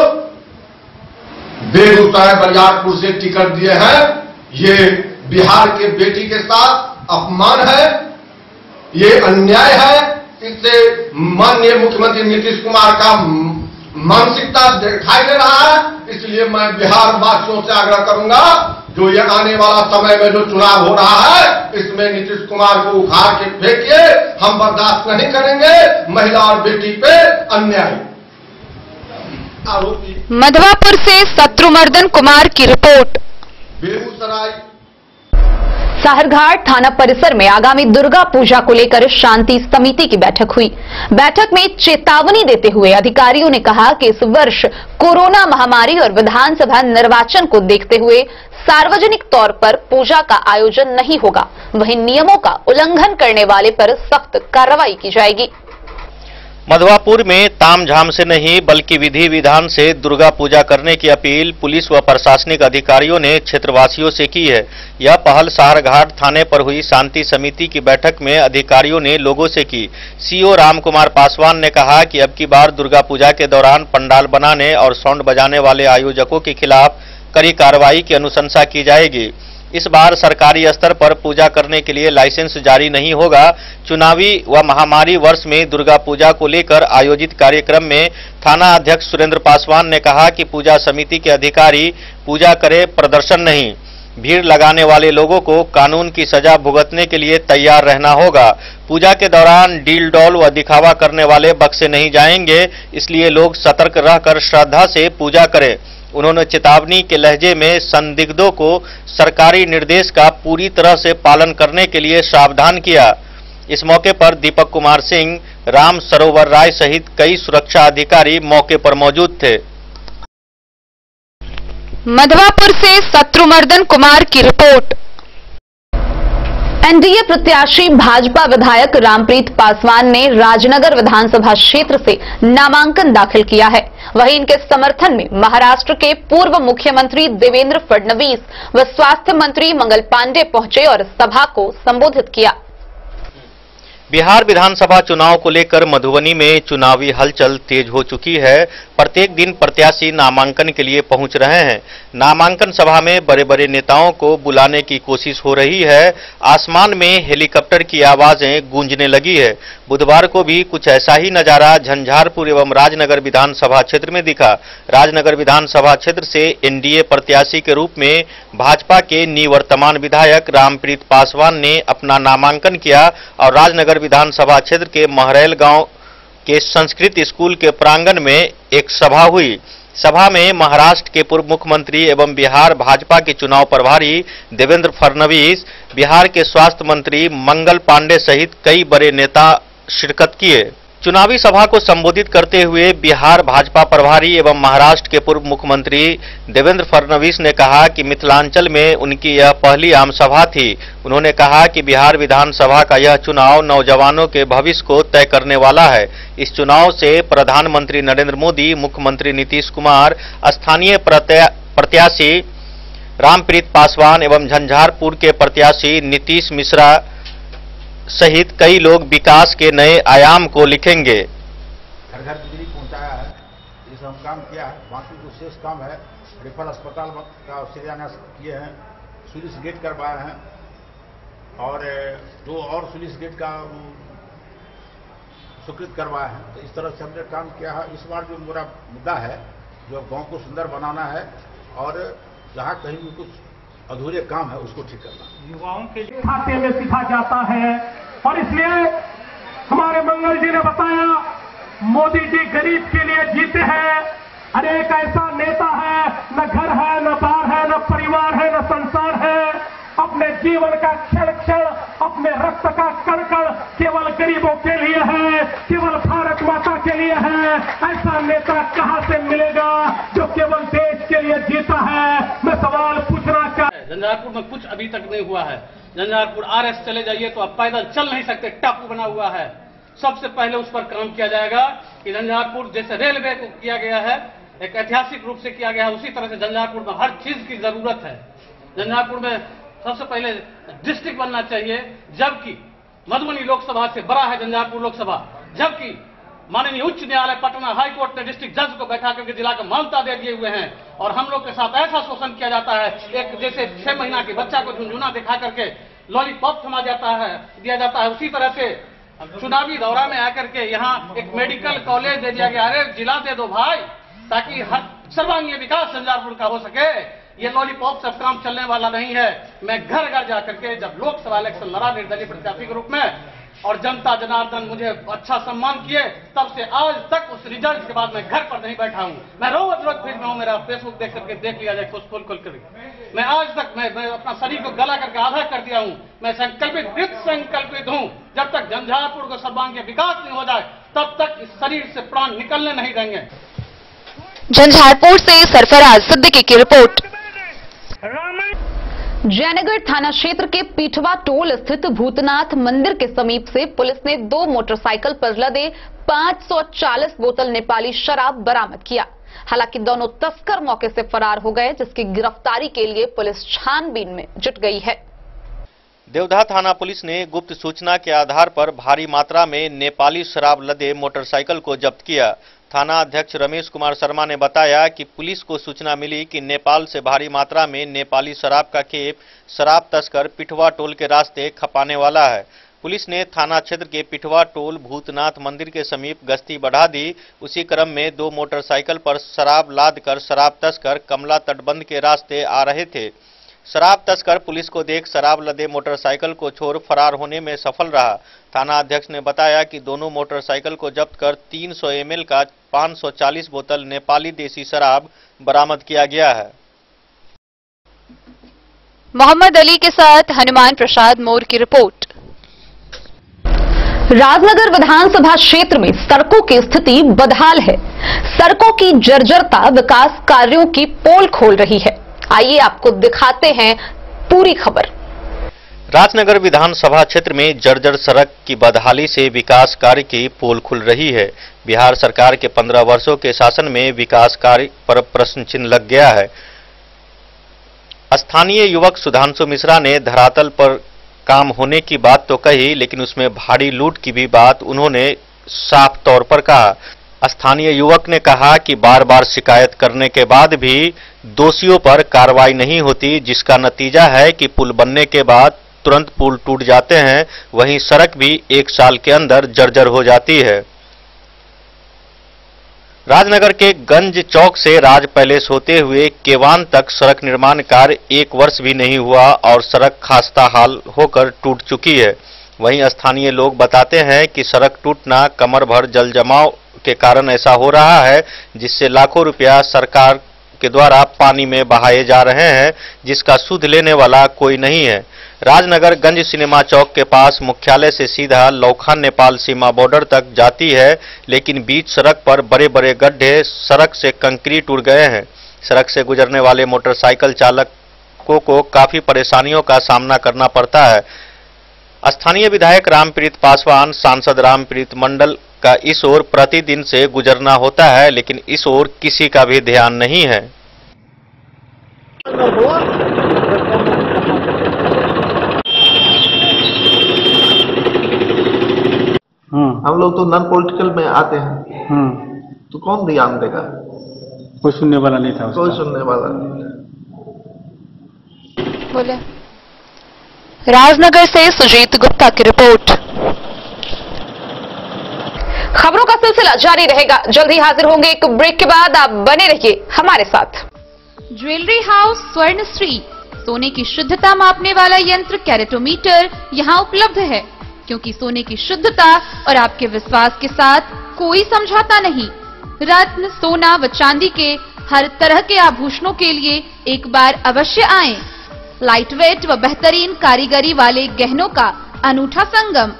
बेगूसराय बरियारपुर से टिकट दिए हैं। ये बिहार के बेटी के साथ अपमान है, ये अन्याय है। इससे माननीय मुख्यमंत्री नीतीश कुमार का मानसिकता दिखाई दे रहा है। इसलिए मैं बिहार वासियों से आग्रह करूंगा, जो ये आने वाला समय में जो चुनाव हो रहा है, इसमें नीतीश कुमार को उखाड़ के फेंकिए। हम बर्दाश्त नहीं करेंगे महिला और बेटी पे अन्याय। मधवापुर से शत्रुमर्दन कुमार की रिपोर्ट। बेगूसराय साहरघाट थाना परिसर में आगामी दुर्गा पूजा को लेकर शांति समिति की बैठक हुई। बैठक में चेतावनी देते हुए अधिकारियों ने कहा कि इस वर्ष कोरोना महामारी और विधानसभा निर्वाचन को देखते हुए सार्वजनिक तौर पर पूजा का आयोजन नहीं होगा, वहीं नियमों का उल्लंघन करने वाले पर सख्त कार्रवाई की जाएगी। मधवापुर में तामझाम से नहीं बल्कि विधि विधान से दुर्गा पूजा करने की अपील पुलिस व प्रशासनिक अधिकारियों ने क्षेत्रवासियों से की है। यह पहल साहरघाट थाने पर हुई शांति समिति की बैठक में अधिकारियों ने लोगों से की। सीओ रामकुमार पासवान ने कहा कि अब की बार दुर्गा पूजा के दौरान पंडाल बनाने और साउंड बजाने वाले आयोजकों के खिलाफ कड़ी कार्रवाई की अनुशंसा की जाएगी। इस बार सरकारी स्तर पर पूजा करने के लिए लाइसेंस जारी नहीं होगा। चुनावी व महामारी वर्ष में दुर्गा पूजा को लेकर आयोजित कार्यक्रम में थाना अध्यक्ष सुरेंद्र पासवान ने कहा कि पूजा समिति के अधिकारी पूजा करे, प्रदर्शन नहीं। भीड़ लगाने वाले लोगों को कानून की सजा भुगतने के लिए तैयार रहना होगा। पूजा के दौरान डील डॉल व दिखावा करने वाले बक्से नहीं जाएंगे, इसलिए लोग सतर्क रहकर श्रद्धा से पूजा करें। उन्होंने चेतावनी के लहजे में संदिग्धों को सरकारी निर्देश का पूरी तरह से पालन करने के लिए सावधान किया। इस मौके पर दीपक कुमार सिंह, राम सरोवर राय सहित कई सुरक्षा अधिकारी मौके पर मौजूद थे। मधवापुर से शत्रुमर्दन कुमार की रिपोर्ट। एनडीए प्रत्याशी भाजपा विधायक रामप्रीत पासवान ने राजनगर विधानसभा क्षेत्र से नामांकन दाखिल किया है। वहीं इनके समर्थन में महाराष्ट्र के पूर्व मुख्यमंत्री देवेंद्र फडणवीस व स्वास्थ्य मंत्री मंगल पांडे पहुंचे और सभा को संबोधित किया। बिहार विधानसभा चुनाव को लेकर मधुबनी में चुनावी हलचल तेज हो चुकी है। प्रत्येक दिन प्रत्याशी नामांकन के लिए पहुंच रहे हैं। नामांकन सभा में बड़े बड़े नेताओं को बुलाने की कोशिश हो रही है। आसमान में हेलीकॉप्टर की आवाजें गूंजने लगी है। बुधवार को भी कुछ ऐसा ही नजारा झंझारपुर एवं राजनगर विधानसभा क्षेत्र में दिखा। राजनगर विधानसभा क्षेत्र से एनडीए प्रत्याशी के रूप में भाजपा के निवर्तमान विधायक रामप्रीत पासवान ने अपना नामांकन किया और राजनगर विधानसभा क्षेत्र के महरैल गांव के संस्कृत स्कूल के प्रांगण में एक सभा हुई। सभा में महाराष्ट्र के पूर्व मुख्यमंत्री एवं बिहार भाजपा के चुनाव प्रभारी देवेंद्र फडणवीस, बिहार के स्वास्थ्य मंत्री मंगल पांडे सहित कई बड़े नेता शिरकत किए। चुनावी सभा को संबोधित करते हुए बिहार भाजपा प्रभारी एवं महाराष्ट्र के पूर्व मुख्यमंत्री देवेंद्र फडणवीस ने कहा कि मिथिलांचल में उनकी यह पहली आम सभा थी। उन्होंने कहा कि बिहार विधानसभा का यह चुनाव नौजवानों के भविष्य को तय करने वाला है। इस चुनाव से प्रधानमंत्री नरेंद्र मोदी, मुख्यमंत्री नीतीश कुमार, स्थानीय प्रत्याशी रामप्रीत पासवान एवं झंझारपुर के प्रत्याशी नीतीश मिश्रा सहित कई लोग विकास के नए आयाम को लिखेंगे। घर घर बिजली पहुंचाया है, ये सब काम किया है। बाकी जो शेष काम है, रेफर अस्पताल का शिलान्यास किए हैं, सुलिस गेट करवाए हैं और दो और सुलिस गेट का स्वीकृत करवाया है। तो इस तरह से हमने काम किया है। इस बार जो मेरा मुद्दा है, जो गांव को सुंदर बनाना है और जहां कहीं भी कुछ अधूरे काम है उसको ठीक करना। युवाओं के खाते में सीधा जाता है और इसलिए हमारे मंगल जी ने बताया, मोदी जी गरीब के लिए जीते हैं। अरे एक ऐसा नेता है, न घर है, न बार है, न परिवार है, न संसार है। अपने जीवन का क्षण क्षण, अपने रक्त का कण कण केवल गरीबों के लिए है, केवल भारत माता के लिए है। ऐसा नेता कहां से मिलेगा जो केवल देश के लिए जीता है? मैं सवाल पूछना झंझारपुर में कुछ अभी तक नहीं हुआ है। झंझारपुर आरएस चले जाइए तो आप पैदल चल नहीं सकते, टापू बना हुआ है। सबसे पहले उस पर काम किया जाएगा कि झंझारपुर जैसे रेलवे को किया गया है, एक ऐतिहासिक रूप से किया गया है, उसी तरह से झंझारपुर में हर चीज की जरूरत है। झंझारपुर में सबसे पहले डिस्ट्रिक्ट बनना चाहिए, जबकि मधुबनी लोकसभा से बड़ा है झंझारपुर लोकसभा। जबकि माननीय उच्च न्यायालय पटना हाई कोर्ट ने डिस्ट्रिक्ट जज को बैठा करके जिला को मान्यता दे दिए हुए हैं और हम लोग के साथ ऐसा शोषण किया जाता है। एक जैसे 6 महीना के बच्चा को झुंझुना दिखा करके लॉलीपॉप थमा दिया जाता है, उसी तरह से चुनावी दौरा में आकर के यहाँ एक मेडिकल कॉलेज दे दिया गया। अरे जिला दे दो भाई, ताकि हर सर्वांगीण विकास झंझारपुर का हो सके। ये लॉलीपॉप सब काम चलने वाला नहीं है। मैं घर घर जाकर के जब लोकसभा इलेक्शन लड़ा निर्दलीय प्रत्याशी के रूप में, और जनता जनार्दन मुझे अच्छा सम्मान किए, तब से आज तक उस रिजल्ट के बाद मैं घर पर नहीं बैठा हूँ। मैं रोज फील्ड में हूँ, मेरा फेसबुक देख करके देख लिया जाए खोल कर। मैं आज तक मैं अपना शरीर को गला करके आधा कर दिया हूँ। मैं दृढ़ संकल्पित हूँ, जब तक झंझारपुर को सर्वांगीण विकास नहीं हो जाए तब तक इस शरीर से प्राण निकलने नहीं देंगे। झंझारपुर से सरफराज सिद्दीकी की रिपोर्ट। जयनगर थाना क्षेत्र के पीठवा टोल स्थित भूतनाथ मंदिर के समीप से पुलिस ने 2 मोटरसाइकिल पर लदे 540 बोतल नेपाली शराब बरामद किया। हालांकि दोनों तस्कर मौके से फरार हो गए, जिसकी गिरफ्तारी के लिए पुलिस छानबीन में जुट गई है। देवधा थाना पुलिस ने गुप्त सूचना के आधार पर भारी मात्रा में नेपाली शराब लदे मोटरसाइकिल को जब्त किया। थाना अध्यक्ष रमेश कुमार शर्मा ने बताया कि पुलिस को सूचना मिली कि नेपाल से भारी मात्रा में नेपाली शराब का खेप शराब तस्कर पिठवा टोल के रास्ते खपाने वाला है। पुलिस ने थाना क्षेत्र के पिठवा टोल भूतनाथ मंदिर के समीप गश्ती बढ़ा दी। उसी क्रम में 2 मोटरसाइकिल पर शराब लादकर शराब तस्कर कमला तटबंध के रास्ते आ रहे थे। शराब तस्कर पुलिस को देख शराब लदे मोटरसाइकिल को छोड़ फरार होने में सफल रहा। थाना अध्यक्ष ने बताया कि दोनों मोटरसाइकिल को जब्त कर 300 ml का 540 बोतल नेपाली देसी शराब बरामद किया गया है। मोहम्मद अली के साथ हनुमान प्रसाद मोर की रिपोर्ट। राजनगर विधानसभा क्षेत्र में सड़कों की स्थिति बदहाल है। सड़कों की जर्जरता विकास कार्यों की पोल खोल रही है। आइए आपको दिखाते हैं पूरी खबर। राजनगर विधानसभा क्षेत्र में जर्जर सड़क की बदहाली से विकास कार्य की पोल खुल रही है। बिहार सरकार के 15 वर्षों के शासन में विकास कार्य पर प्रश्न चिन्ह लग गया है। स्थानीय युवक सुधांशु मिश्रा ने धरातल पर काम होने की बात तो कही, लेकिन उसमें भारी लूट की भी बात उन्होंने साफ तौर पर कहा। स्थानीय युवक ने कहा कि बार बार शिकायत करने के बाद भी दोषियों पर कार्रवाई नहीं होती, जिसका नतीजा है कि पुल बनने के बाद तुरंत पुल टूट जाते हैं, वहीं सड़क भी 1 साल के अंदर जर्जर हो जाती है। राजनगर के गंज चौक से राज पैलेस होते हुए केवान तक सड़क निर्माण कार्य 1 वर्ष भी नहीं हुआ और सड़क खस्ता हाल होकर टूट चुकी है। वहीं स्थानीय लोग बताते हैं कि सड़क टूटना कमर भर जल जमाव के कारण ऐसा हो रहा है, जिससे लाखों रुपया सरकार के द्वारा पानी में बहाए जा रहे हैं, जिसका सुध लेने वाला कोई नहीं है। राजनगर गंज सिनेमा चौक के पास मुख्यालय से सीधा लौखा नेपाल सीमा बॉर्डर तक जाती है, लेकिन बीच सड़क पर बड़े बड़े गड्ढे सड़क से कंक्रीट उड़ गए हैं। सड़क से गुजरने वाले मोटरसाइकिल चालकों को काफी परेशानियों का सामना करना पड़ता है। स्थानीय विधायक रामप्रीत पासवान, सांसद रामप्रीत मंडल का इस ओर प्रतिदिन से गुजरना होता है, लेकिन इस ओर किसी का भी ध्यान नहीं है। हम लोग तो नॉन पॉलिटिकल में आते हैं, तो कौन ध्यान देगा? कोई सुनने वाला नहीं था। कोई सुनने वाला नहीं। बोले राजनगर से सुजीत गुप्ता की रिपोर्ट। खबरों का सिलसिला जारी रहेगा, जल्द ही हाजिर होंगे एक ब्रेक के बाद। आप बने रहिए हमारे साथ। ज्वेलरी हाउस स्वर्णश्री, सोने की शुद्धता मापने वाला यंत्र कैरेटोमीटर यहाँ उपलब्ध है, क्योंकि सोने की शुद्धता और आपके विश्वास के साथ कोई समझौता नहीं। रत्न, सोना व चांदी के हर तरह के आभूषणों के लिए एक बार अवश्य आएं। लाइट वेट व बेहतरीन कारीगरी वाले गहनों का अनूठा संगम।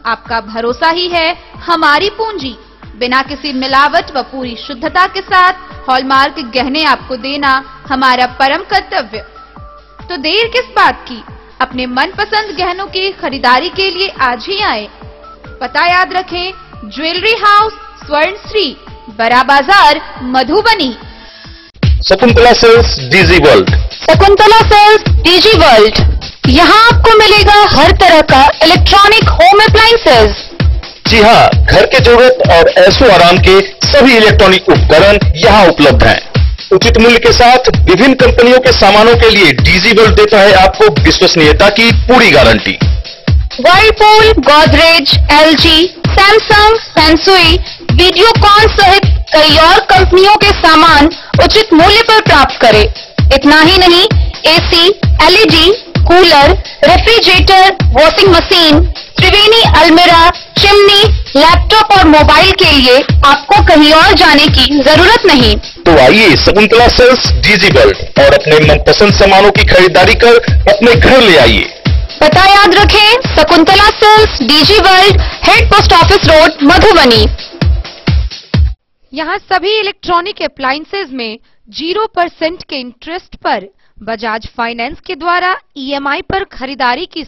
आपका भरोसा ही है हमारी पूंजी। बिना किसी मिलावट व पूरी शुद्धता के साथ हॉलमार्क गहने आपको देना हमारा परम कर्तव्य। तो देर किस बात की, अपने मनपसंद गहनों की खरीदारी के लिए आज ही आए। पता याद रखें, jewellery house Swarnashree, Bada Bazaar, Madhubani. Shakuntala sales digi world. Shakuntala sales digi world, यहाँ आपको मिलेगा हर तरह का इलेक्ट्रॉनिक होम अप्लायंसेज। जी हाँ, घर के जरूरत और ऐशो आराम के सभी इलेक्ट्रॉनिक उपकरण यहाँ उपलब्ध हैं। उचित मूल्य के साथ विभिन्न कंपनियों के सामानों के लिए डीजी वर्ल्ड देता है आपको विश्वसनीयता की पूरी guarantee. Whirlpool, Godrej, LG, Samsung, Sansui, Videocon सहित कई और कंपनियों के सामान उचित मूल्य पर प्राप्त करें। इतना ही नहीं, AC, LED, cooler, refrigerator, washing machine, Triveni अलमीरा, चिमनी, लैपटॉप और मोबाइल के लिए आपको कहीं और जाने की जरूरत नहीं। तो आइए शकुंतला सेल्स डीजी वर्ल्ड और अपने मनपसंद सामानों की खरीदारी कर अपने घर ले आइए। पता याद रखें, Shakuntala sales digi world, head post office road, Madhubani. यहाँ सभी इलेक्ट्रॉनिक अप्लायंसेज में 0% के इंटरेस्ट पर बजाज फाइनेंस के द्वारा EMI पर खरीदारी की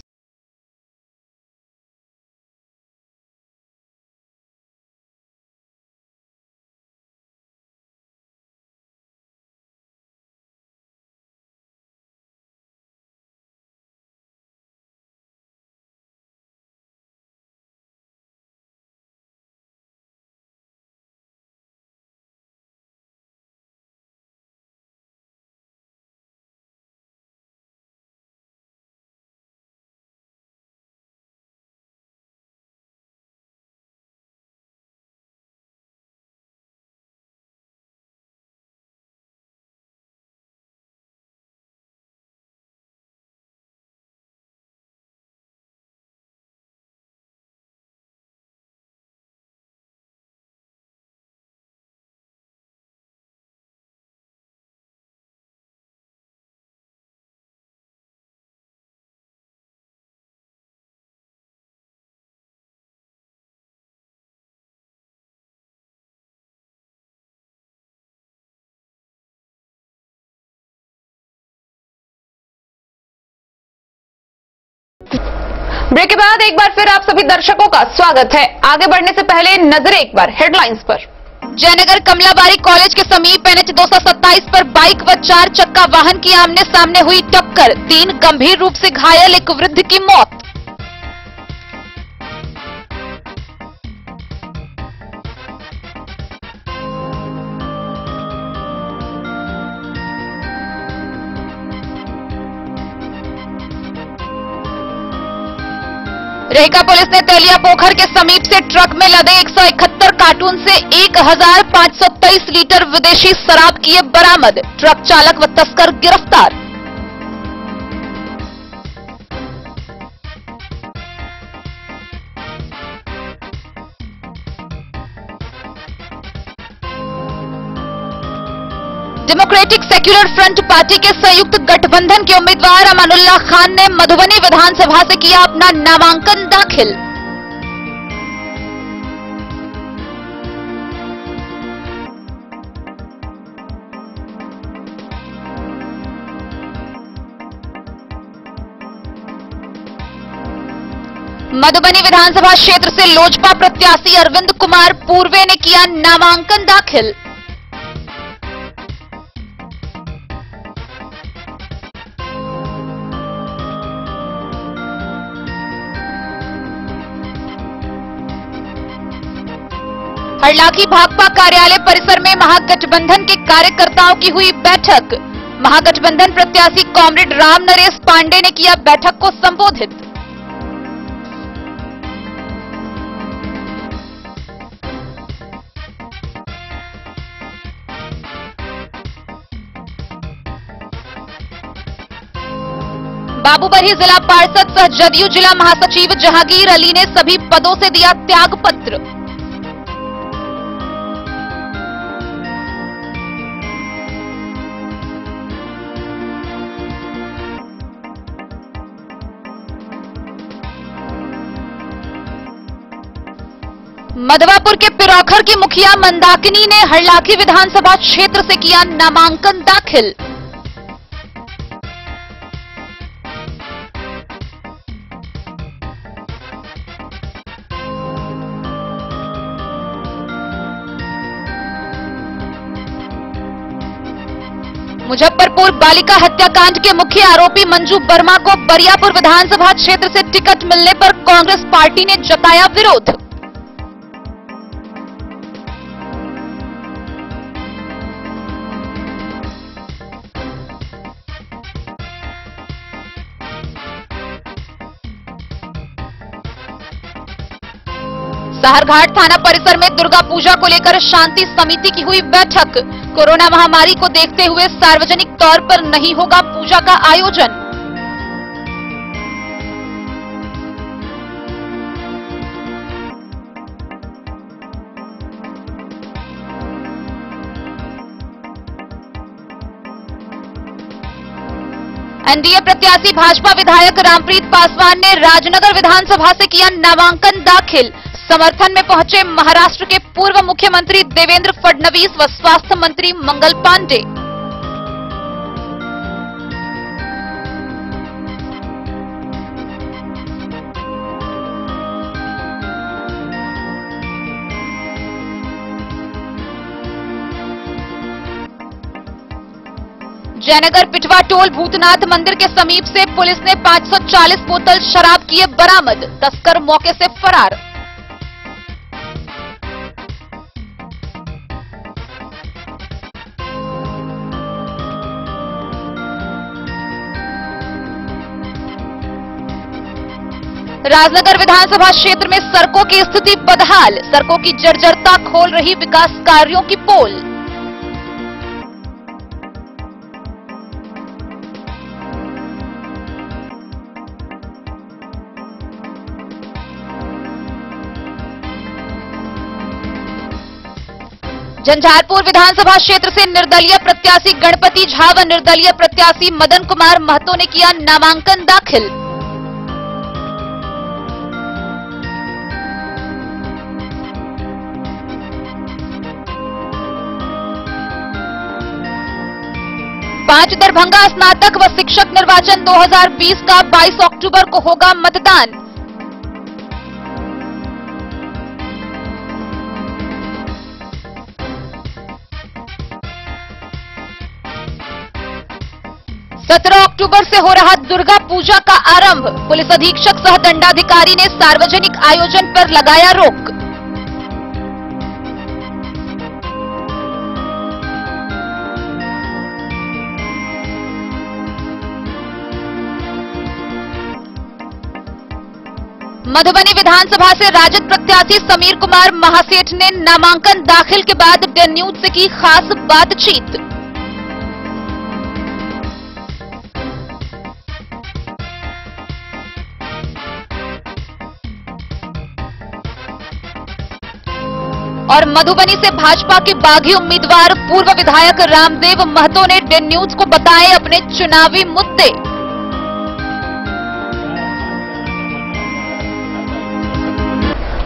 ब्रेक के बाद एक बार फिर आप सभी दर्शकों का स्वागत है। आगे बढ़ने से पहले नजर एक बार हेडलाइंस पर। जयनगर कमलाबारी कॉलेज के समीप NH 227 पर बाइक व 4 चक्का वाहन की आमने सामने हुई टक्कर, 3 गंभीर रूप से घायल, एक वृद्ध की मौत। रेका पुलिस ने तेलिया पोखर के समीप से ट्रक में लदे 171 कार्टून से 1523 लीटर विदेशी शराब किए बरामद, ट्रक चालक व तस्कर गिरफ्तार। डेमोक्रेटिक सेक्युलर फ्रंट पार्टी के संयुक्त गठबंधन के उम्मीदवार अमानुल्लाह खान ने मधुबनी विधानसभा से किया अपना नामांकन दाखिल। मधुबनी विधानसभा क्षेत्र से लोजपा प्रत्याशी अरविंद कुमार पूर्वे ने किया नामांकन दाखिल। हरलाखी भाकपा कार्यालय परिसर में महागठबंधन के कार्यकर्ताओं की हुई बैठक, महागठबंधन प्रत्याशी कॉमरेड राम नरेश पांडे ने किया बैठक को संबोधित। बाबूबरही जिला पार्षद सह जदयू जिला महासचिव जहांगीर अली ने सभी पदों से दिया त्याग पत्र। मधवापुर के पिरौखर की मुखिया मंदाकिनी ने हरलाखी विधानसभा क्षेत्र से किया नामांकन दाखिल। मुजफ्फरपुर बालिका हत्याकांड के मुख्य आरोपी मंजू वर्मा को बरियापुर विधानसभा क्षेत्र से टिकट मिलने पर कांग्रेस पार्टी ने जताया विरोध। साहरघाट थाना परिसर में दुर्गा पूजा को लेकर शांति समिति की हुई बैठक, कोरोना महामारी को देखते हुए सार्वजनिक तौर पर नहीं होगा पूजा का आयोजन। एनडीए प्रत्याशी भाजपा विधायक रामप्रीत पासवान ने राजनगर विधानसभा से किया नामांकन दाखिल। समर्थन में पहुंचे महाराष्ट्र के पूर्व मुख्यमंत्री देवेंद्र फडणवीस व स्वास्थ्य मंत्री मंगल पांडे। जयनगर पिटवा टोल भूतनाथ मंदिर के समीप से पुलिस ने 540 बोतल शराब किए बरामद। तस्कर मौके से फरार। राजनगर विधानसभा क्षेत्र में सड़कों की स्थिति बदहाल। सड़कों की जर्जरता खोल रही विकास कार्यों की पोल। झंझारपुर विधानसभा क्षेत्र से निर्दलीय प्रत्याशी गणपति झा व निर्दलीय प्रत्याशी मदन कुमार महतो ने किया नामांकन दाखिल। पांच दरभंगा स्नातक व शिक्षक निर्वाचन 2020 का 22 अक्टूबर को होगा मतदान। सत्रह अक्टूबर से हो रहा दुर्गा पूजा का आरंभ। पुलिस अधीक्षक सह दंडाधिकारी ने सार्वजनिक आयोजन पर लगाया रोक। मधुबनी विधानसभा से राजद प्रत्याशी समीर कुमार महासेठ ने नामांकन दाखिल के बाद डे न्यूज से की खास बातचीत। और मधुबनी से भाजपा के बागी उम्मीदवार पूर्व विधायक रामदेव महतो ने डे न्यूज को बताए अपने चुनावी मुद्दे।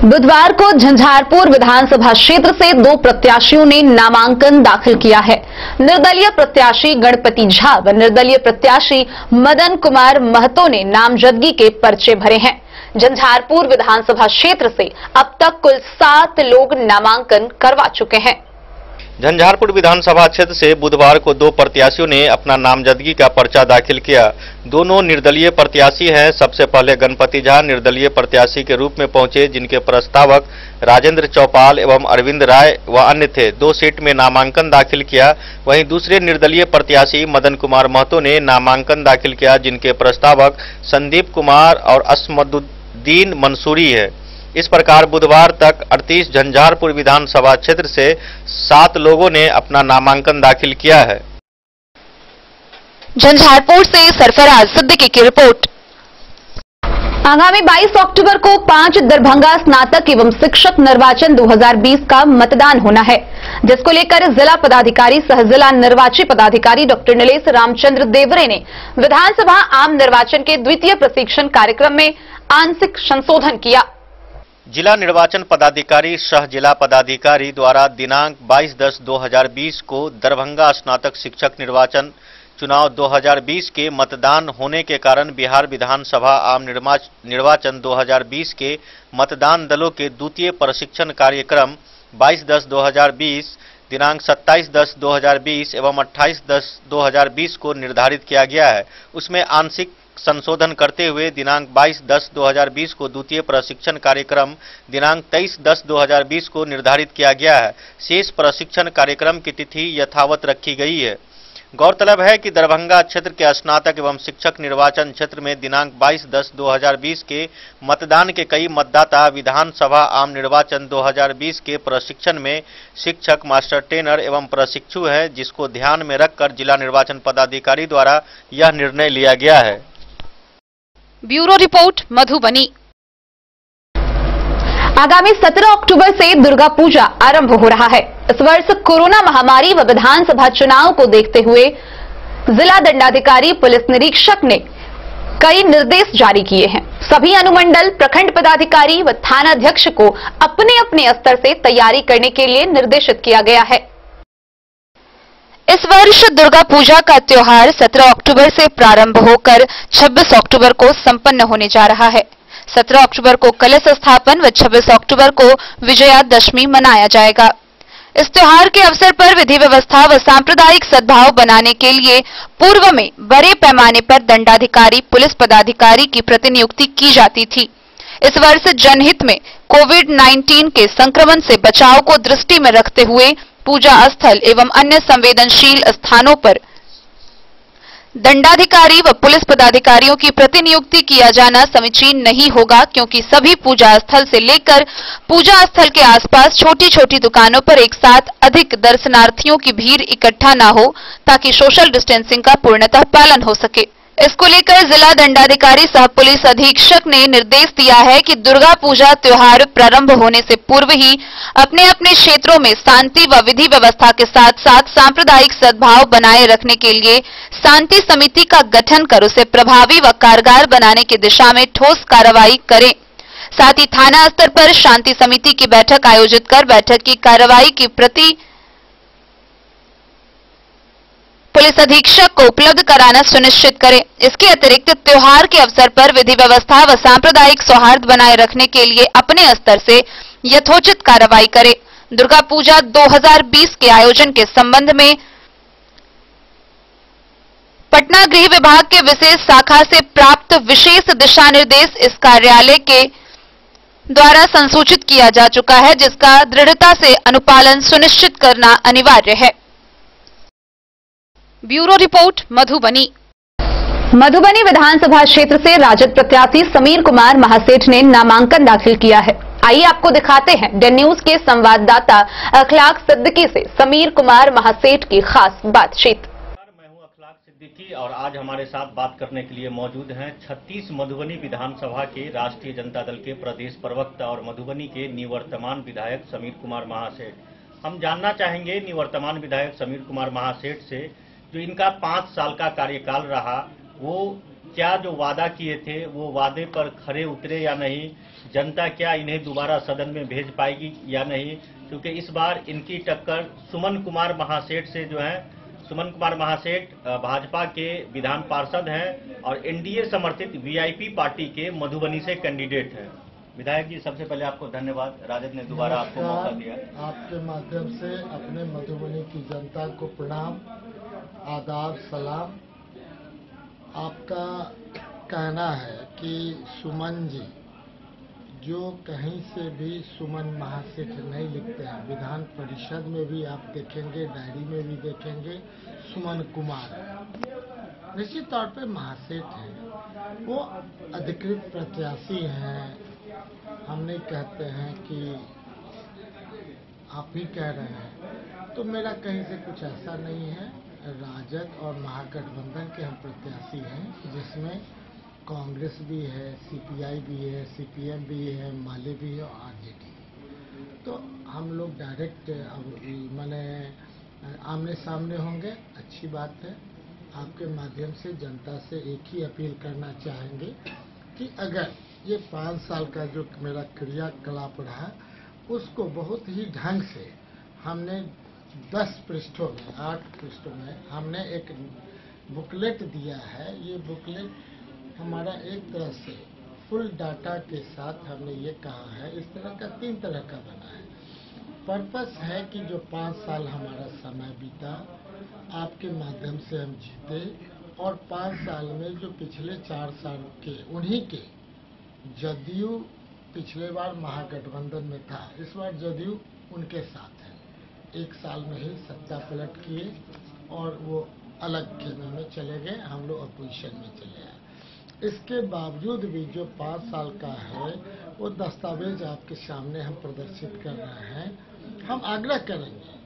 बुधवार को झंझारपुर विधानसभा क्षेत्र से दो प्रत्याशियों ने नामांकन दाखिल किया है। निर्दलीय प्रत्याशी गणपति झा व निर्दलीय प्रत्याशी मदन कुमार महतो ने नामजदगी के पर्चे भरे हैं। झंझारपुर विधानसभा क्षेत्र से अब तक कुल 7 लोग नामांकन करवा चुके हैं। झंझारपुर विधानसभा क्षेत्र से बुधवार को दो प्रत्याशियों ने अपना नामजदगी का पर्चा दाखिल किया। दोनों निर्दलीय प्रत्याशी हैं। सबसे पहले गणपति झा निर्दलीय प्रत्याशी के रूप में पहुंचे, जिनके प्रस्तावक राजेंद्र चौपाल एवं अरविंद राय व अन्य थे। 2 सीट में नामांकन दाखिल किया। वहीं दूसरे निर्दलीय प्रत्याशी मदन कुमार महतो ने नामांकन दाखिल किया, जिनके प्रस्तावक संदीप कुमार और असमदुद्दीन मंसूरी है। इस प्रकार बुधवार तक 38 झंझारपुर विधानसभा क्षेत्र से 7 लोगों ने अपना नामांकन दाखिल किया है। झंझारपुर से सरफराज सिद्दीकी की रिपोर्ट। आगामी 22 अक्टूबर को 5 दरभंगा स्नातक एवं शिक्षक निर्वाचन 2020 का मतदान होना है, जिसको लेकर जिला पदाधिकारी सह जिला निर्वाची पदाधिकारी डॉक्टर नीलेश रामचंद्र देवरे ने विधानसभा आम निर्वाचन के द्वितीय प्रशिक्षण कार्यक्रम में आंशिक संशोधन किया। जिला निर्वाचन पदाधिकारी सह जिला पदाधिकारी द्वारा दिनांक 22/10/2020 को दरभंगा स्नातक शिक्षक निर्वाचन चुनाव 2020 के मतदान होने के कारण बिहार विधानसभा आम निर्वाचन 2020 के मतदान दलों के द्वितीय प्रशिक्षण कार्यक्रम 22/10/2020 दिनांक 27/10/2020 एवं 28/10/2020 को निर्धारित किया गया है। उसमें आंशिक संशोधन करते हुए दिनांक 22/10/2020 को द्वितीय प्रशिक्षण कार्यक्रम दिनांक 23/10/2020 को निर्धारित किया गया है। शेष प्रशिक्षण कार्यक्रम की तिथि यथावत रखी गई है। गौरतलब है कि दरभंगा क्षेत्र के स्नातक एवं शिक्षक निर्वाचन क्षेत्र में दिनांक 22/10/2020 के मतदान के कई मतदाता विधानसभा आम निर्वाचन 2020 के प्रशिक्षण में शिक्षक, मास्टर ट्रेनर एवं प्रशिक्षु हैं, जिसको ध्यान में रखकर जिला निर्वाचन पदाधिकारी द्वारा यह निर्णय लिया गया है। Bureau report Madhubani. आगामी 17 अक्टूबर से दुर्गा पूजा आरंभ हो रहा है। इस वर्ष कोरोना महामारी व विधानसभा चुनाव को देखते हुए जिला दंडाधिकारी पुलिस निरीक्षक ने कई निर्देश जारी किए हैं। सभी अनुमंडल, प्रखंड पदाधिकारी व थानाध्यक्ष को अपने अपने स्तर से तैयारी करने के लिए निर्देशित किया गया है। इस वर्ष दुर्गा पूजा का त्योहार 17 अक्टूबर से प्रारंभ होकर 26 अक्टूबर को संपन्न होने जा रहा है। 17 अक्टूबर को कलश स्थापन व 26 अक्टूबर को विजयादशमी मनाया जाएगा। इस त्योहार के अवसर पर विधि व्यवस्था व सांप्रदायिक सद्भाव बनाने के लिए पूर्व में बड़े पैमाने पर दंडाधिकारी, पुलिस पदाधिकारी की प्रतिनियुक्ति की जाती थी। इस वर्ष जनहित में कोविड-19 के संक्रमण से बचाव को दृष्टि में रखते हुए पूजा स्थल एवं अन्य संवेदनशील स्थानों पर दंडाधिकारी व पुलिस पदाधिकारियों की प्रतिनियुक्ति किया जाना समीचीन नहीं होगा, क्योंकि सभी पूजा स्थल से लेकर पूजा स्थल के आसपास छोटी छोटी दुकानों पर एक साथ अधिक दर्शनार्थियों की भीड़ इकट्ठा न हो, ताकि सोशल डिस्टेंसिंग का पूर्णतः पालन हो सके। इसको लेकर जिला दंडाधिकारी सह पुलिस अधीक्षक ने निर्देश दिया है कि दुर्गा पूजा त्योहार प्रारंभ होने से पूर्व ही अपने अपने क्षेत्रों में शांति व विधि व्यवस्था के साथ साथ सांप्रदायिक सद्भाव बनाए रखने के लिए शांति समिति का गठन कर उसे प्रभावी व कारगर बनाने की दिशा में ठोस कार्रवाई करें। साथ ही थाना स्तर पर शांति समिति की बैठक आयोजित कर बैठक की कार्रवाई की प्रति पुलिस अधीक्षक को उपलब्ध कराना सुनिश्चित करें। इसके अतिरिक्त त्योहार के अवसर पर विधि व्यवस्था व सांप्रदायिक सौहार्द बनाए रखने के लिए अपने स्तर से यथोचित कार्रवाई करें। दुर्गा पूजा 2020 के आयोजन के संबंध में पटना गृह विभाग के विशेष शाखा से प्राप्त विशेष दिशा निर्देश इस कार्यालय के द्वारा संसूचित किया जा चुका है, जिसका दृढ़ता से अनुपालन सुनिश्चित करना अनिवार्य है। Bureau report, Madhubani. मधुबनी विधानसभा क्षेत्र से राजद प्रत्याशी समीर कुमार महासेठ ने नामांकन दाखिल किया है। आइए आपको दिखाते हैं डे न्यूज के संवाददाता अखलाक सिद्दीकी से समीर कुमार महासेठ की खास बातचीत। मैं हूं अखलाक सिद्दीकी और आज हमारे साथ बात करने के लिए मौजूद हैं 36 मधुबनी विधानसभा के राष्ट्रीय जनता दल के प्रदेश प्रवक्ता और मधुबनी के निवर्तमान विधायक समीर कुमार महासेठ। हम जानना चाहेंगे निवर्तमान विधायक समीर कुमार महासेठ से, जो इनका 5 साल का कार्यकाल रहा, वो क्या जो वादा किए थे वो वादे पर खरे उतरे या नहीं, जनता क्या इन्हें दोबारा सदन में भेज पाएगी या नहीं, क्योंकि इस बार इनकी टक्कर सुमन कुमार महासेठ से जो है। सुमन कुमार महासेठ भाजपा के विधान पार्षद हैं और एनडीए समर्थित वीआईपी पार्टी के मधुबनी से कैंडिडेट हैं। विधायक जी, सबसे पहले आपको धन्यवाद, राजद ने दोबारा आपको मौका दिया। आपके माध्यम से अपने मधुबनी की जनता को प्रणाम, आदाब, सलाम। आपका कहना है कि सुमन जी, जो कहीं से भी सुमन महासेठ नहीं लिखते हैं, विधान परिषद में भी आप देखेंगे, डायरी में भी देखेंगे सुमन कुमार। निश्चित तौर पे महासेठ हैं, वो अधिकृत प्रत्याशी हैं। हम नहीं कहते हैं कि आप ही कह रहे हैं, तो मेरा कहीं से कुछ ऐसा नहीं है। राजद और महागठबंधन के हम प्रत्याशी हैं, जिसमें कांग्रेस भी है, सीपीआई भी है, सीपीएम भी है, माले भी है और आरजेडी। तो हम लोग डायरेक्ट अब माने आमने सामने होंगे, अच्छी बात है। आपके माध्यम से जनता से एक ही अपील करना चाहेंगे कि अगर ये 5 साल का जो मेरा क्रियाकलाप रहा, उसको बहुत ही ढंग से हमने 10 पृष्ठों में, 8 पृष्ठों में हमने एक बुकलेट दिया है। ये बुकलेट हमारा एक तरह से फुल डाटा के साथ हमने ये कहा है, इस तरह का 3 तरह का बना है। पर्पस है कि जो 5 साल हमारा समय बीता, आपके माध्यम से हम जीते, और 5 साल में जो पिछले 4 साल के उन्हीं के जदयू पिछले बार महागठबंधन में था, इस बार जदयू उनके साथ है। 1 साल में ही सत्ता पलट किए और वो अलग खेमे में चले गए, हम लोग अपोजिशन में चले आए। इसके बावजूद भी जो 5 साल का है, वो दस्तावेज आपके सामने हम प्रदर्शित कर रहे हैं। हम आग्रह करेंगे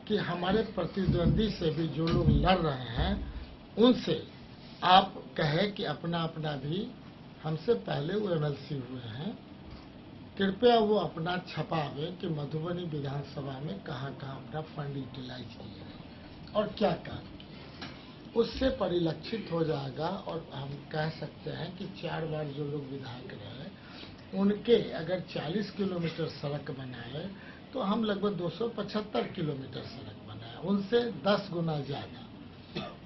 कि हमारे प्रतिद्वंदी से भी जो लोग लड़ रहे हैं, उनसे आप कहें कि अपना अपना भी, हमसे पहले वो एमएलसी हुए हैं, कृपया वो अपना छपावे कि मधुबनी विधानसभा में कहाँ कहाँ अपना फंड यूटिलाइज किए हैं और क्या काम किए। उससे परिलक्षित हो जाएगा। और हम कह सकते हैं कि 4 बार जो लोग विधायक रहे उनके अगर 40 किलोमीटर सड़क बनाए तो हम लगभग 275 किलोमीटर सड़क बनाए, उनसे 10 गुना ज़्यादा।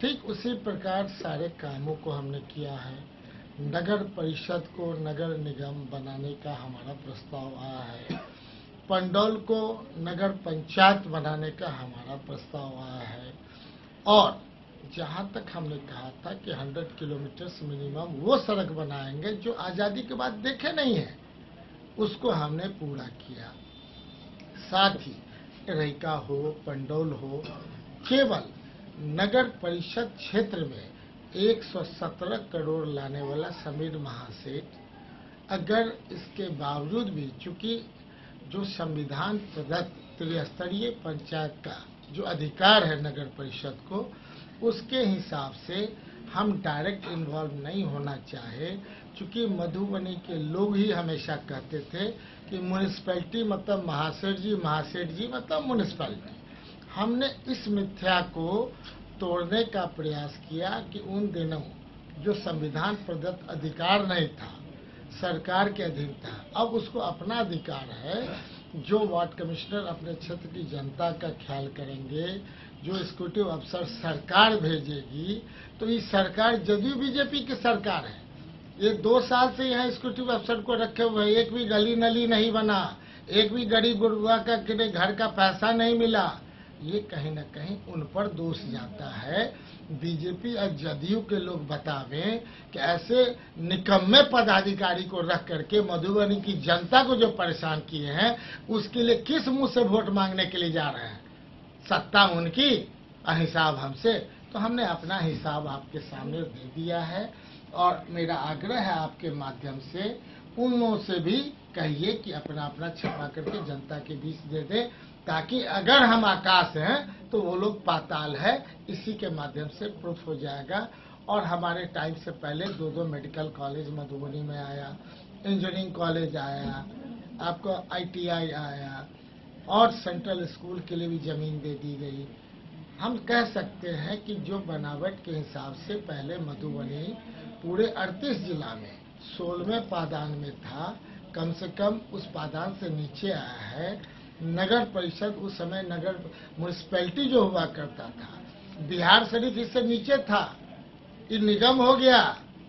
ठीक उसी प्रकार सारे कामों को हमने किया है। नगर परिषद को नगर निगम बनाने का हमारा प्रस्ताव आया है। पंडौल को नगर पंचायत बनाने का हमारा प्रस्ताव आया है। और जहां तक हमने कहा था कि 100 किलोमीटर मिनिमम वो सड़क बनाएंगे जो आज़ादी के बाद देखे नहीं है, उसको हमने पूरा किया। साथ ही रैका हो, पंडौल हो, केवल नगर परिषद क्षेत्र में 117 करोड़ लाने वाला समीर महासेठ, अगर इसके बावजूद भी चूंकि जो संविधान प्रदत्त त्रिस्तरीय पंचायत का जो अधिकार है नगर परिषद को, उसके हिसाब से हम डायरेक्ट इन्वॉल्व नहीं होना चाहे। चूंकि मधुबनी के लोग ही हमेशा कहते थे कि म्यूनिसिपैलिटी मतलब महासेठ जी मतलब म्यूनिसिपैलिटी। हमने इस मिथ्या को तोड़ने का प्रयास किया कि उन दिनों जो संविधान प्रदत्त अधिकार नहीं था, सरकार के अधीन था, अब उसको अपना अधिकार है। जो वार्ड कमिश्नर अपने क्षेत्र की जनता का ख्याल करेंगे, जो एग्जीक्यूटिव अफसर सरकार भेजेगी, तो ये सरकार जदयू बीजेपी की सरकार है। ये 2 साल से यहाँ एग्जीक्यूटिव अफसर को रखे हुए हैं, एक भी गली नली नहीं बना, एक भी गरीब गुरबा का घर का पैसा नहीं मिला। ये कहीं न कहीं उन पर दोष जाता है। बीजेपी और जदयू के लोग बतावें कि ऐसे निकम्मे पदाधिकारी को रख करके मधुबनी की जनता को जो परेशान किए हैं, उसके लिए किस मुंह से वोट मांगने के लिए जा रहे हैं? सत्ता उनकी और हिसाब हमसे। तो हमने अपना हिसाब आपके सामने दे दिया है। और मेरा आग्रह है आपके माध्यम से उन लोगों से भी कहिए कि अपना अपना छपा करके जनता के बीच दे दे, ताकि अगर हम आकाश हैं तो वो लोग पाताल है। इसी के माध्यम से प्रूफ हो जाएगा। और हमारे टाइम से पहले 2 मेडिकल कॉलेज मधुबनी में आया, इंजीनियरिंग कॉलेज आया, आपको ITI आया, और सेंट्रल स्कूल के लिए भी जमीन दे दी गई। हम कह सकते हैं कि जो बनावट के हिसाब से पहले मधुबनी पूरे 38 जिला में 16वें पादान में था, कम से कम उस पादान से नीचे आया है। नगर परिषद उस समय नगर म्यूनिसिपैलिटी जो हुआ करता था, बिहार शरीफ इससे नीचे था। ये निगम हो गया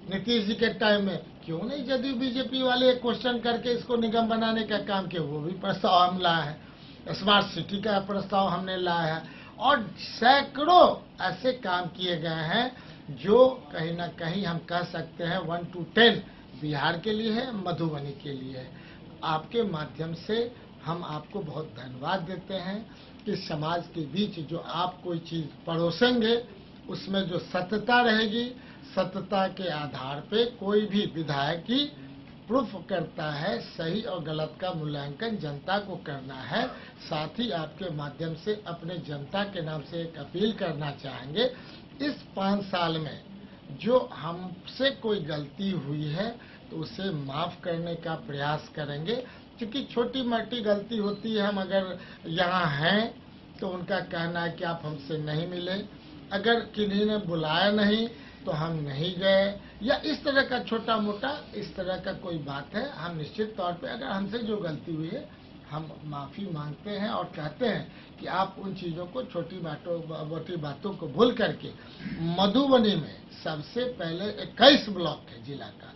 नीतीश जी के टाइम में। क्यों नहीं जदयू बीजेपी वाले क्वेश्चन करके इसको निगम बनाने का काम किया? वो भी प्रस्ताव हम लाए हैं। स्मार्ट सिटी का प्रस्ताव हमने लाया है। और सैकड़ों ऐसे काम किए गए हैं जो कहीं ना कहीं हम कह सकते हैं 1 to 10 बिहार के लिए है, मधुबनी के लिए है। आपके माध्यम से हम आपको बहुत धन्यवाद देते हैं कि समाज के बीच जो आप कोई चीज परोसेंगे उसमें जो सत्यता रहेगी, सत्यता के आधार पे कोई भी विधायक ही प्रूफ करता है। सही और गलत का मूल्यांकन जनता को करना है। साथ ही आपके माध्यम से अपने जनता के नाम से एक अपील करना चाहेंगे, इस 5 साल में जो हमसे कोई गलती हुई है तो उसे माफ करने का प्रयास करेंगे। क्योंकि छोटी मोटी गलती होती है, हम अगर यहाँ हैं तो उनका कहना है कि आप हमसे नहीं मिले, अगर किन्हीं ने बुलाया नहीं तो हम नहीं गए, या इस तरह का छोटा मोटा इस तरह का कोई बात है। हम निश्चित तौर पे अगर हमसे जो गलती हुई है हम माफ़ी मांगते हैं और कहते हैं कि आप उन चीज़ों को छोटी बातों को भूल करके मधुबनी में सबसे पहले 21 ब्लॉक है जिला का,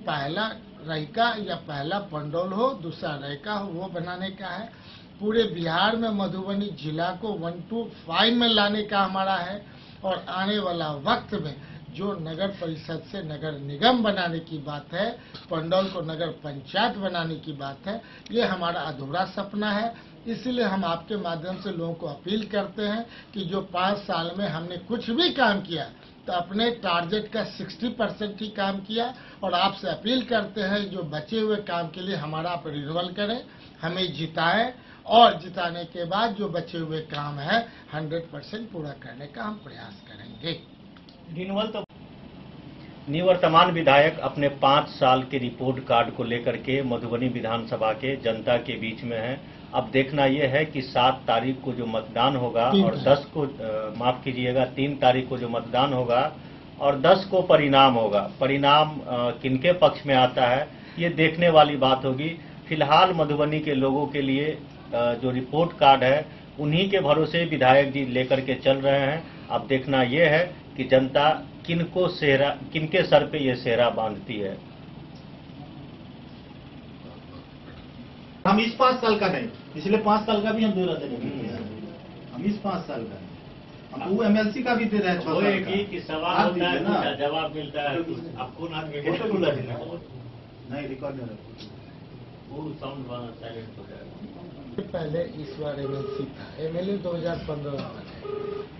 पहला रैका या पहला पंडौल हो, दूसरा रैका हो, वो बनाने का है। पूरे बिहार में मधुबनी जिला को 1 to 5 में लाने का हमारा है। और आने वाला वक्त में जो नगर परिषद से नगर निगम बनाने की बात है, पंडौल को नगर पंचायत बनाने की बात है, ये हमारा अधूरा सपना है। इसलिए हम आपके माध्यम से लोगों को अपील करते हैं कि जो 5 साल में हमने कुछ भी काम किया तो अपने टारगेट का 60% ही काम किया। और आपसे अपील करते हैं जो बचे हुए काम के लिए हमारा आप रिन्यूअल करें, हमें जिताएं, और जिताने के बाद जो बचे हुए काम है 100% पूरा करने का हम प्रयास करेंगे। रिन्यूअल तो निवर्तमान विधायक अपने 5 साल के रिपोर्ट कार्ड को लेकर के मधुबनी विधानसभा के जनता के बीच में हैं। अब देखना यह है कि 7 तारीख को जो मतदान होगा और 10 को माफ कीजिएगा 3 तारीख को जो मतदान होगा और 10 को परिणाम होगा। परिणाम किनके पक्ष में आता है ये देखने वाली बात होगी। फिलहाल मधुबनी के लोगों के लिए जो रिपोर्ट कार्ड है उन्हीं के भरोसे विधायक जी लेकर के चल रहे हैं। अब देखना यह है कि जनता किनके सर पे ये सेहरा बांधती है। हम इस 5 साल का नहीं, पिछले 5 साल का भी हम दे रहे थे, हम इस 5 साल का हम वो MLC का भी दे रहे हैं। वो एक ही सवाल होता है ना, जवाब मिलता है आपको ना नहीं रिकॉर्ड वो साउंड साइलेंट हो जाएगा। पहले इस बार MLC था, MLA 2015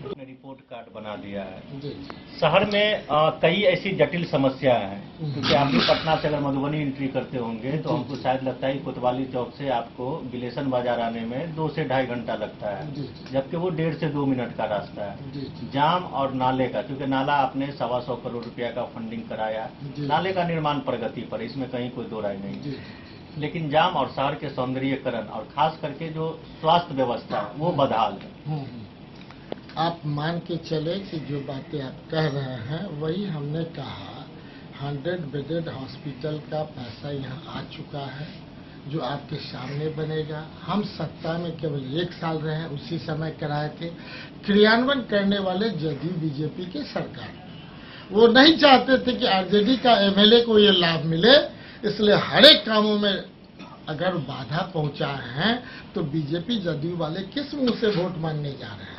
में रिपोर्ट कार्ड बना दिया है। जी। शहर में कई ऐसी जटिल समस्याएं हैं, क्योंकि आप भी पटना से अगर मधुबनी एंट्री करते होंगे तो हमको शायद लगता है कि कोतवाली चौक से आपको बिलेशन बाजार आने में 2 से ढाई घंटा लगता है, जबकि वो 1.5 से 2 मिनट का रास्ता है। जाम और नाले का, क्योंकि नाला आपने 125 करोड़ रुपया का फंडिंग कराया, नाले का निर्माण प्रगति पर, इसमें कहीं कोई दो राय नहीं, लेकिन जाम और शहर के सौंदर्यीकरण और खास करके जो स्वास्थ्य व्यवस्था है वो बदहाल है। आप मान के चले कि जो बातें आप कह रहे हैं वही हमने कहा। 100 बेडेड हॉस्पिटल का पैसा यहाँ आ चुका है जो आपके सामने बनेगा। हम सत्ता में केवल 1 साल रहे हैं, उसी समय कराए थे। क्रियान्वयन करने वाले जदयू बीजेपी के सरकार, वो नहीं चाहते थे कि आरजेडी का MLA को ये लाभ मिले, इसलिए हर एक कामों में अगर बाधा पहुंचाए हैं तो बीजेपी जदयू वाले किस मुंह से वोट मांगने जा रहे हैं।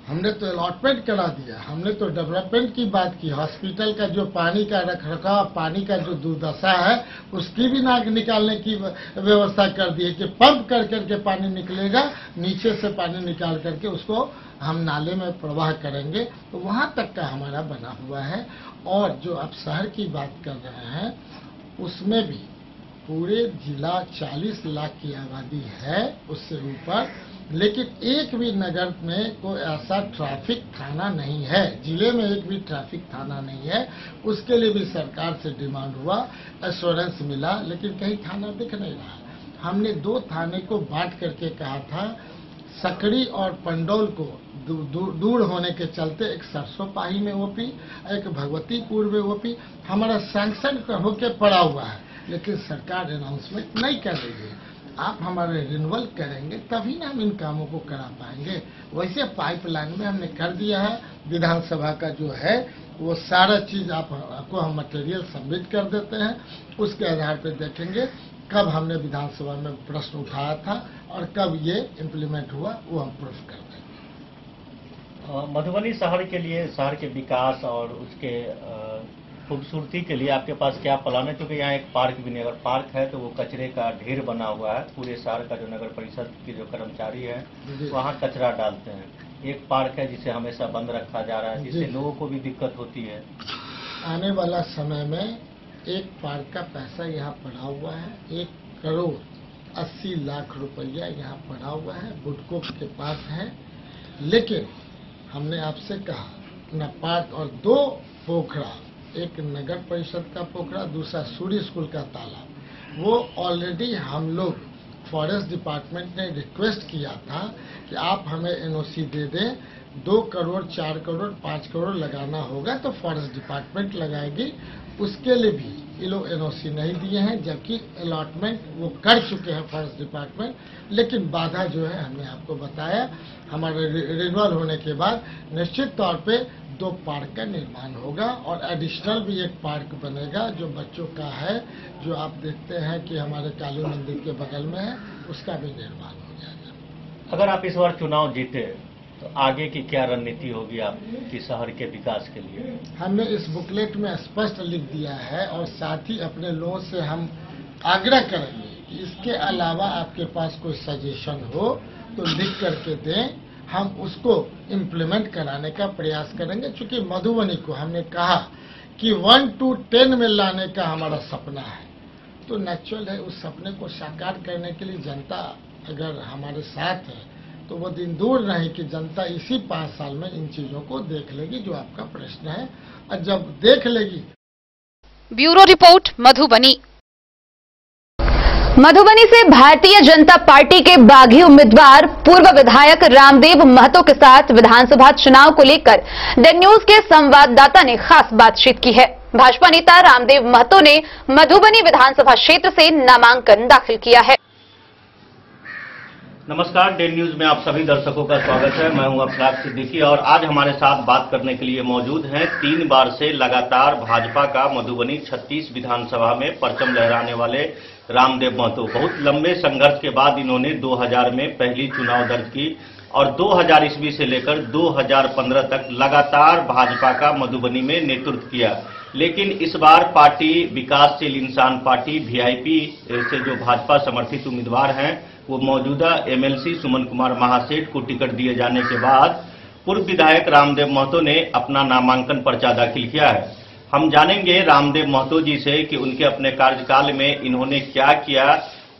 हमने तो अलॉटमेंट करा दिया, हमने तो डेवलपमेंट की बात की, हॉस्पिटल का जो पानी का रखरखाव, पानी का जो दुर्दशा है उसकी भी नाक निकालने की व्यवस्था कर दी है कि पंप कर करके पानी निकलेगा, नीचे से पानी निकाल करके उसको हम नाले में प्रवाह करेंगे। तो वहां तक का हमारा बना हुआ है। और जो आप शहर की बात कर रहे हैं उसमें भी पूरे जिला 40 लाख की आबादी है, उससे ऊपर, लेकिन एक भी नगर में कोई ऐसा ट्रैफिक थाना नहीं है, जिले में एक भी ट्रैफिक थाना नहीं है। उसके लिए भी सरकार से डिमांड हुआ, एश्योरेंस मिला, लेकिन कहीं थाना दिख नहीं रहा। हमने 2 थाने को बांट करके कहा था, सकड़ी और पंडौल को दूर होने के चलते एक सरसोपाही में ओपी, एक भगवतीपुर में ओपी हमारा सैंक्शन होके पड़ा हुआ है, लेकिन सरकार अनाउंसमेंट नहीं कर रही है। आप हमारे रिन्यूअल करेंगे तभी ना हम इन कामों को करा पाएंगे। वैसे पाइपलाइन में हमने कर दिया है। विधानसभा का जो है वो सारा चीज आपको हम मटेरियल सबमिट कर देते हैं, उसके आधार पर देखेंगे कब हमने विधानसभा में प्रश्न उठाया था और कब ये इम्प्लीमेंट हुआ, वो हम प्रूफ कर देंगे। मधुबनी शहर के लिए, शहर के विकास और उसके खूबसूरती के लिए आपके पास क्या प्लान है? क्योंकि यहाँ एक पार्क भी नहीं, अगर पार्क है तो वो कचरे का ढेर बना हुआ है। पूरे शहर का जो नगर परिषद के जो कर्मचारी है वहाँ कचरा डालते हैं। एक पार्क है जिसे हमेशा बंद रखा जा रहा है, जिससे लोगों को भी दिक्कत होती है। आने वाला समय में एक पार्क का पैसा यहाँ पड़ा हुआ है, 1 करोड़ 80 लाख रुपया यहाँ पड़ा हुआ है, बुडको के पास है। लेकिन हमने आपसे कहा न पार्क, और 2 पोखरा, एक नगर परिषद का पोखरा, दूसरा सूर्य स्कूल का तालाब, वो ऑलरेडी हम लोग फॉरेस्ट डिपार्टमेंट ने रिक्वेस्ट किया था कि आप हमें NOC दे दें। 2 करोड़ 4 करोड़ 5 करोड़ लगाना होगा तो फॉरेस्ट डिपार्टमेंट लगाएगी। उसके लिए भी ये लोग NOC नहीं दिए हैं, जबकि अलॉटमेंट वो कर चुके हैं फॉरेस्ट डिपार्टमेंट। लेकिन बाधा जो है हमने आपको बताया, हमारे रिन्यूअल होने के बाद निश्चित तौर पे 2 पार्क का निर्माण होगा और एडिशनल भी एक पार्क बनेगा जो बच्चों का है, जो आप देखते हैं कि हमारे काली मंदिर के बगल में है, उसका भी निर्माण हो जाएगा। अगर आप इस बार चुनाव जीते तो आगे की क्या रणनीति होगी आपकी शहर के विकास के लिए? हमने इस बुकलेट में स्पष्ट लिख दिया है और साथ ही अपने लोगों से हम आग्रह करेंगे कि इसके अलावा आपके पास कोई सजेशन हो तो लिख करके दें, हम उसको इम्प्लीमेंट कराने का प्रयास करेंगे। चूंकि मधुबनी को हमने कहा कि 1 to 10 में लाने का हमारा सपना है, तो नेचुरल है उस सपने को साकार करने के लिए जनता अगर हमारे साथ है तो वो दिन दूर नहीं कि जनता इसी 5 साल में इन चीजों को देख लेगी जो आपका प्रश्न है, और जब देख लेगी। Bureau report, Madhubani. मधुबनी से भारतीय जनता पार्टी के बागी उम्मीदवार पूर्व विधायक रामदेव महतो के साथ विधानसभा चुनाव को लेकर द न्यूज के संवाददाता ने खास बातचीत की है। भाजपा नेता रामदेव महतो ने मधुबनी विधानसभा क्षेत्र से नामांकन दाखिल किया है। नमस्कार, डे न्यूज में आप सभी दर्शकों का स्वागत है। मैं हूं अफलाक सिद्दीकी और आज हमारे साथ बात करने के लिए मौजूद हैं 3 बार से लगातार भाजपा का मधुबनी 36 विधानसभा में परचम लहराने वाले रामदेव महतो। बहुत लंबे संघर्ष के बाद इन्होंने 2000 में पहली चुनाव दर्ज की और 2000 ईस्वी से लेकर 2015 तक लगातार भाजपा का मधुबनी में नेतृत्व किया। लेकिन इस बार पार्टी विकासशील इंसान पार्टी वीआईपी से जो भाजपा समर्थित उम्मीदवार हैं वो मौजूदा एमएलसी सुमन कुमार महासेठ को टिकट दिए जाने के बाद पूर्व विधायक रामदेव महतो ने अपना नामांकन पर्चा दाखिल किया है। हम जानेंगे रामदेव महतो जी से कि उनके अपने कार्यकाल में इन्होंने क्या किया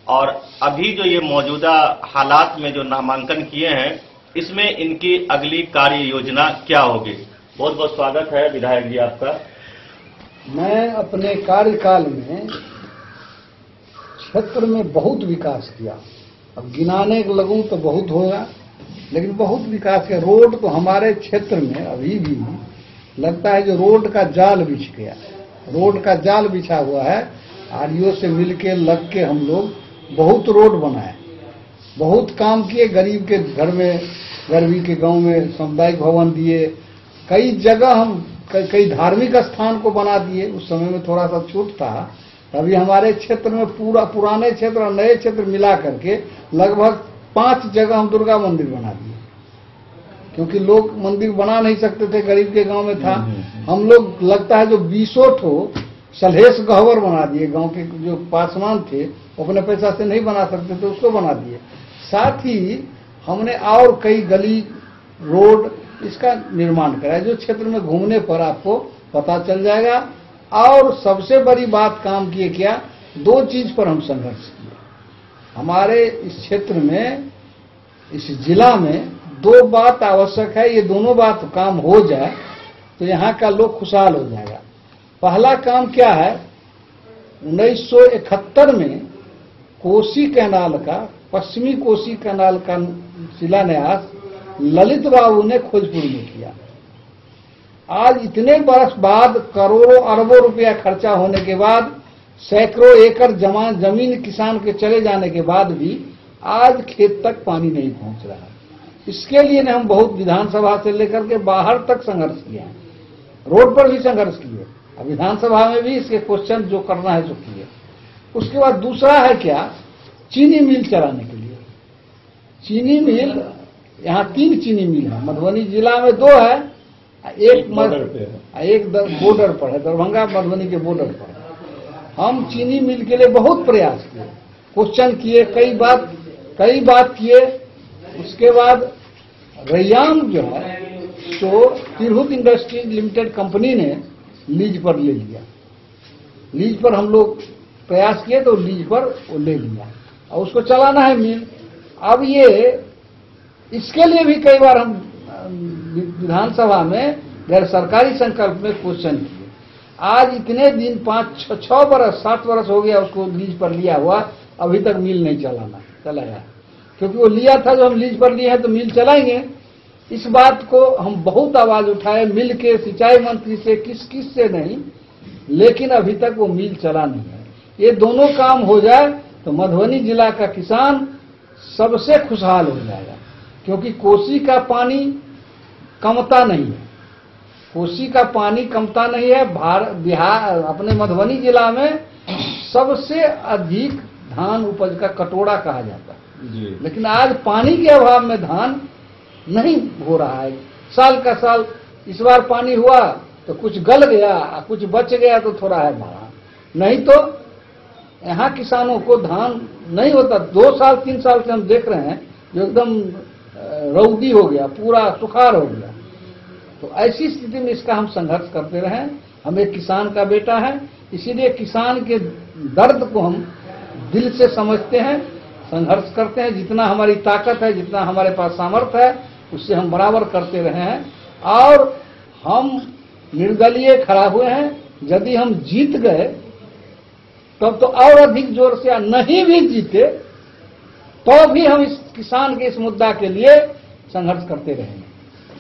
और अभी जो ये मौजूदा हालात में जो नामांकन किए हैं इसमें इनकी अगली कार्य योजना क्या होगी। बहुत बहुत स्वागत है विधायक जी आपका। मैं अपने कार्यकाल में क्षेत्र में बहुत विकास किया। अब गिनाने को लगूं तो बहुत होगा, लेकिन बहुत विकास किया। रोड तो हमारे क्षेत्र में अभी भी लगता है जो रोड का जाल बिछ गया, रोड का जाल बिछा हुआ है। आरडीओ से मिलके लग के हम लोग बहुत रोड बनाए, बहुत काम किए। गरीब के घर में, गरीबी के गांव में सामुदायिक भवन दिए। कई जगह हम कई धार्मिक स्थान को बना दिए। उस समय में थोड़ा सा छूट था। अभी हमारे क्षेत्र में पूरा पुराने क्षेत्र और नए क्षेत्र मिला करके लगभग 5 जगह हम दुर्गा मंदिर बना दिए, क्योंकि लोग मंदिर बना नहीं सकते थे, गरीब के गांव में था। हम लोग लगता है जो 20 ठो सलहेश गहवर बना दिए। गांव के जो पासवान थे अपने पैसा से नहीं बना सकते थे, उसको बना दिए। साथ ही हमने और कई गली रोड इसका निर्माण कराया, जो क्षेत्र में घूमने पर आपको पता चल जाएगा। और सबसे बड़ी बात काम किए क्या, 2 चीज पर हम संघर्ष किए। हमारे इस क्षेत्र में, इस जिला में 2 बात आवश्यक है। ये दोनों बात काम हो जाए तो यहाँ का लोग खुशहाल हो जाएगा। पहला काम क्या है, 1971 में कोसी कैनाल का, पश्चिमी कोसी कैनाल का शिलान्यास ललित बाबू ने खोजपुर में किया। आज इतने वर्ष बाद करोड़ों अरबों रुपया खर्चा होने के बाद, सैकड़ों एकड़ जमीन किसान के चले जाने के बाद भी आज खेत तक पानी नहीं पहुंच रहा है। इसके लिए हम बहुत विधानसभा से लेकर के बाहर तक संघर्ष किए हैं, रोड पर भी संघर्ष किए, अब विधानसभा में भी इसके क्वेश्चन जो करना है सो किए। उसके बाद दूसरा है क्या, चीनी मिल चलाने के लिए। चीनी मिल, यहाँ 3 चीनी मिल है मधुबनी जिला में, 2 है, एक बॉर्डर पर है, दरभंगा मधुबनी के बॉर्डर पर। हम चीनी मिल के लिए बहुत प्रयास किए, क्वेश्चन किए, कई बात किए। उसके बाद रैयाम जो है तो तिरहुत इंडस्ट्रीज लिमिटेड कंपनी ने लीज पर ले लिया। लीज पर हम लोग प्रयास किए तो लीज पर वो ले लिया और उसको चलाना है मिल। अब ये इसके लिए भी कई बार हम विधानसभा में गैर सरकारी संकल्प में क्वेश्चन किए। आज इतने दिन 5-6 बरस 7 बरस हो गया उसको लीज पर लिया हुआ, अभी तक मिल नहीं चलाया, क्योंकि वो लिया था जो हम लीज पर लिए हैं तो मिल चलाएंगे। इस बात को हम बहुत आवाज उठाए, मिल के सिंचाई मंत्री से, किस से नहीं, लेकिन अभी तक वो मिल चला नहीं है। ये दोनों काम हो जाए तो मधुबनी जिला का किसान सबसे खुशहाल हो जाएगा, क्योंकि कोसी का पानी कमता नहीं है। कोसी का पानी कमता नहीं है। बिहार अपने मधुबनी जिला में सबसे अधिक धान उपज का कटोरा कहा जाता है, लेकिन आज पानी के अभाव में धान नहीं हो रहा है। साल का साल, इस बार पानी हुआ तो कुछ गल गया, कुछ बच गया तो थोड़ा है बढ़ा, नहीं तो यहाँ किसानों को धान नहीं होता। 2 साल 3 साल से हम देख रहे हैं जो एकदम रौदी हो गया, पूरा सुखार हो गया। तो ऐसी स्थिति में इसका हम संघर्ष करते रहे। हम एक किसान का बेटा है, इसीलिए किसान के दर्द को हम दिल से समझते हैं, संघर्ष करते हैं। जितना हमारी ताकत है, जितना हमारे पास सामर्थ्य है, उससे हम बराबर करते रहे हैं और हम निर्दलीय खड़ा हुए हैं। यदि हम जीत गए तब तो और अधिक जोर से, नहीं भी जीते तो भी हम इस किसान के इस मुद्दा के लिए संघर्ष करते रहेंगे।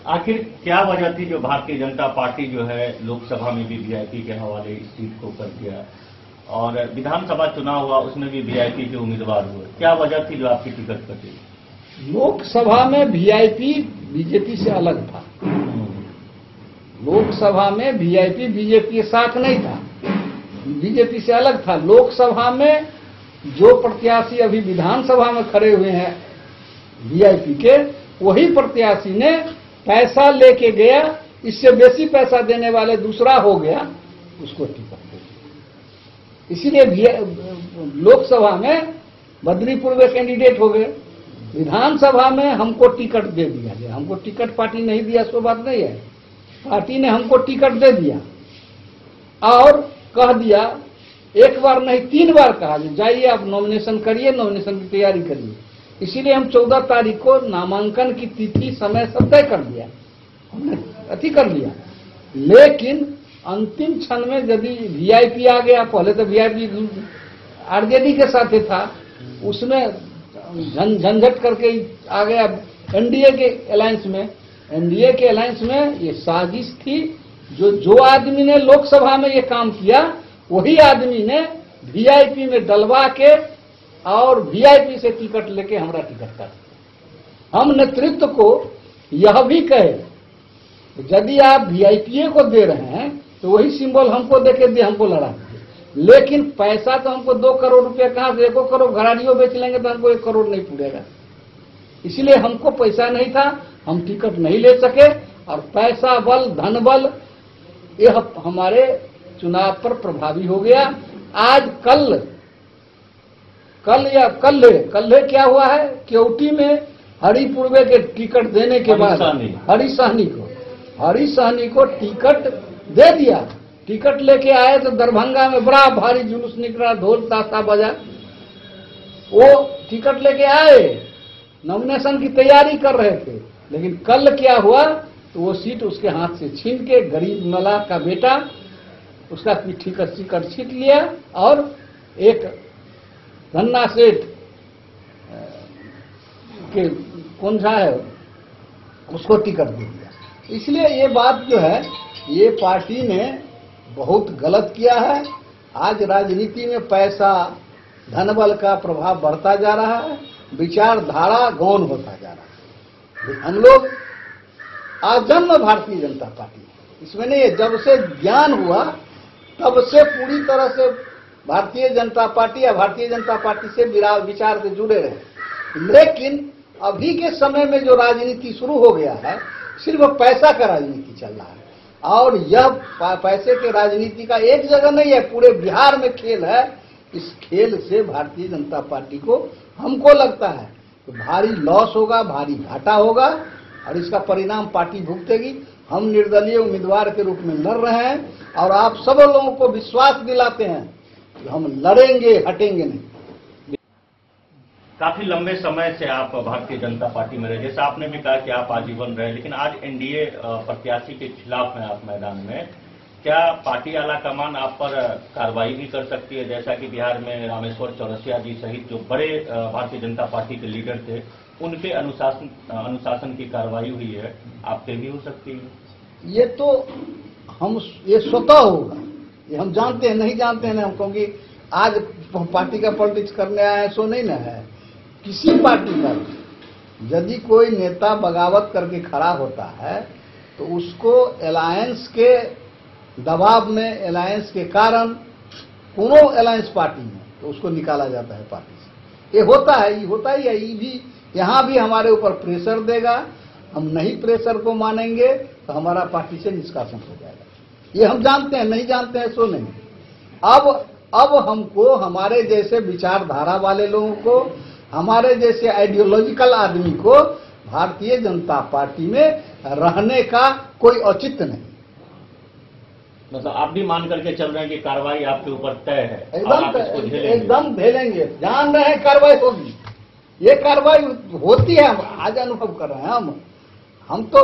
आखिर क्या वजह थी जो भारतीय जनता पार्टी जो है लोकसभा में भी वीआईपी के हवाले इस सीट को कर दिया और विधानसभा चुनाव हुआ उसमें भी वीआईपी के उम्मीदवार हुए, क्या वजह थी जो आपकी टिकट कटी? लोकसभा में वीआईपी बीजेपी से अलग था। लोकसभा में वीआईपी बीजेपी के साथ नहीं था, बीजेपी से अलग था। लोकसभा में जो प्रत्याशी अभी विधानसभा में खड़े हुए हैं वीआईपी के, वही प्रत्याशी ने पैसा लेके गया, इससे बेसी पैसा देने वाले दूसरा हो गया, उसको टिकट दे दिया। इसीलिए लोकसभा में बद्रीपुर में कैंडिडेट हो गए, विधानसभा में हमको टिकट दे दिया गया। हमको टिकट पार्टी नहीं दिया सो बात नहीं है, पार्टी ने हमको टिकट दे दिया और कह दिया, एक बार नहीं 3 बार कहा जाइए आप नॉमिनेशन करिए, नॉमिनेशन की तैयारी करिए। इसीलिए हम 14 तारीख को नामांकन की तिथि समय सब तय कर दिया, हमने अति कर लिया। लेकिन अंतिम क्षण में यदि वीआईपी आ गया, पहले तो वीआईपी आरजेडी के साथ था, उसमें झंझट करके आ गया एनडीए के अलायंस में। एनडीए के अलायंस में ये साजिश थी, जो आदमी ने लोकसभा में ये काम किया वही आदमी ने वीआईपी में डलवा के और वीआईपी से टिकट लेके हमारा टिकट काट। हम नेतृत्व को यह भी कहे, यदि आप वीआईपी को दे रहे हैं तो वही सिंबल हमको देके दे, हमको लड़ा दीजिए। लेकिन पैसा तो हमको 2 करोड़ रुपया कहां से, 1 करोड़ घराड़ियों बेच लेंगे तो हमको 1 करोड़ नहीं पूरेगा। इसलिए हमको पैसा नहीं था, हम टिकट नहीं ले सके और पैसा बल, धन बल यह हमारे चुनाव पर प्रभावी हो गया। आज कल क्या हुआ है, केवटी में हरिपुरवे के टिकट देने के बाद हरी सहनी को टिकट दे दिया। टिकट लेके आए तो दरभंगा में बड़ा भारी जुलूस निकला, ढोल ताशा बजा। वो टिकट लेके आए, नॉमिनेशन की तैयारी कर रहे थे, लेकिन कल क्या हुआ तो वो सीट उसके हाथ से छीन के गरीब मलाह का बेटा उसका टिकट छीन लिया और एक धन्ना सेठ के कौन सा है उसको टिकट दे दिया। इसलिए ये बात जो है ये पार्टी ने बहुत गलत किया है। आज राजनीति में पैसा, धनबल का प्रभाव बढ़ता जा रहा है, विचारधारा गौण होता जा रहा है। हम लोग आजन्म भारतीय जनता पार्टी, इसमें नहीं है, जब से ज्ञान हुआ तब से पूरी तरह से भारतीय जनता पार्टी या भारतीय जनता पार्टी से विचार से जुड़े रहे। लेकिन अभी के समय में जो राजनीति शुरू हो गया है, सिर्फ पैसा का राजनीति चल रहा है और यह पैसे के राजनीति का एक जगह नहीं है, पूरे बिहार में खेल है। इस खेल से भारतीय जनता पार्टी को, हमको लगता है तो भारी लॉस होगा, भारी घाटा होगा और इसका परिणाम पार्टी भुगतेगी। हम निर्दलीय उम्मीदवार के रूप में लड़ रहे हैं और आप सब लोगों को विश्वास दिलाते हैं कि हम लड़ेंगे, हटेंगे नहीं। काफी लंबे समय से आप भारतीय जनता पार्टी में रहे, जैसा आपने भी कहा कि आप आजीवन रहे, लेकिन आज एनडीए प्रत्याशी के खिलाफ हैं आप मैदान में। क्या पार्टी आला कमान आप पर कार्रवाई भी कर सकती है, जैसा कि बिहार में रामेश्वर चौरसिया जी सहित जो बड़े भारतीय जनता पार्टी के लीडर थे उनके अनुशासन की कार्रवाई हुई है, आप पे भी हो सकती है? ये तो ये स्वतः होगा, ये हम जानते हैं, नहीं जानते हैं हम, क्योंकि आज पार्टी का पॉलिटिक्स करने आए सो नहीं ना है। किसी पार्टी का यदि कोई नेता बगावत करके खड़ा होता है तो उसको अलायंस के दबाव में, अलायंस के कारण, कोनो अलायंस पार्टी में तो उसको निकाला जाता है पार्टी से। ये होता है, ये होता ही है। ये भी यहाँ भी हमारे ऊपर प्रेशर देगा, हम नहीं प्रेशर को मानेंगे तो हमारा पार्टी से निष्कासन हो जाएगा। ये हम जानते हैं, नहीं जानते हैं सो नहीं। अब हमको हमारे जैसे विचारधारा वाले लोगों को, हमारे जैसे आइडियोलॉजिकल आदमी को भारतीय जनता पार्टी में रहने का कोई औचित्य नहीं। मतलब आप भी मान करके चल रहे हैं कि कार्रवाई आपके ऊपर तय है? एकदम झेलेंगे, जान रहे हैं कार्रवाई होगी। ये कार्रवाई होती है, हम आज अनुभव कर रहे हैं। हम तो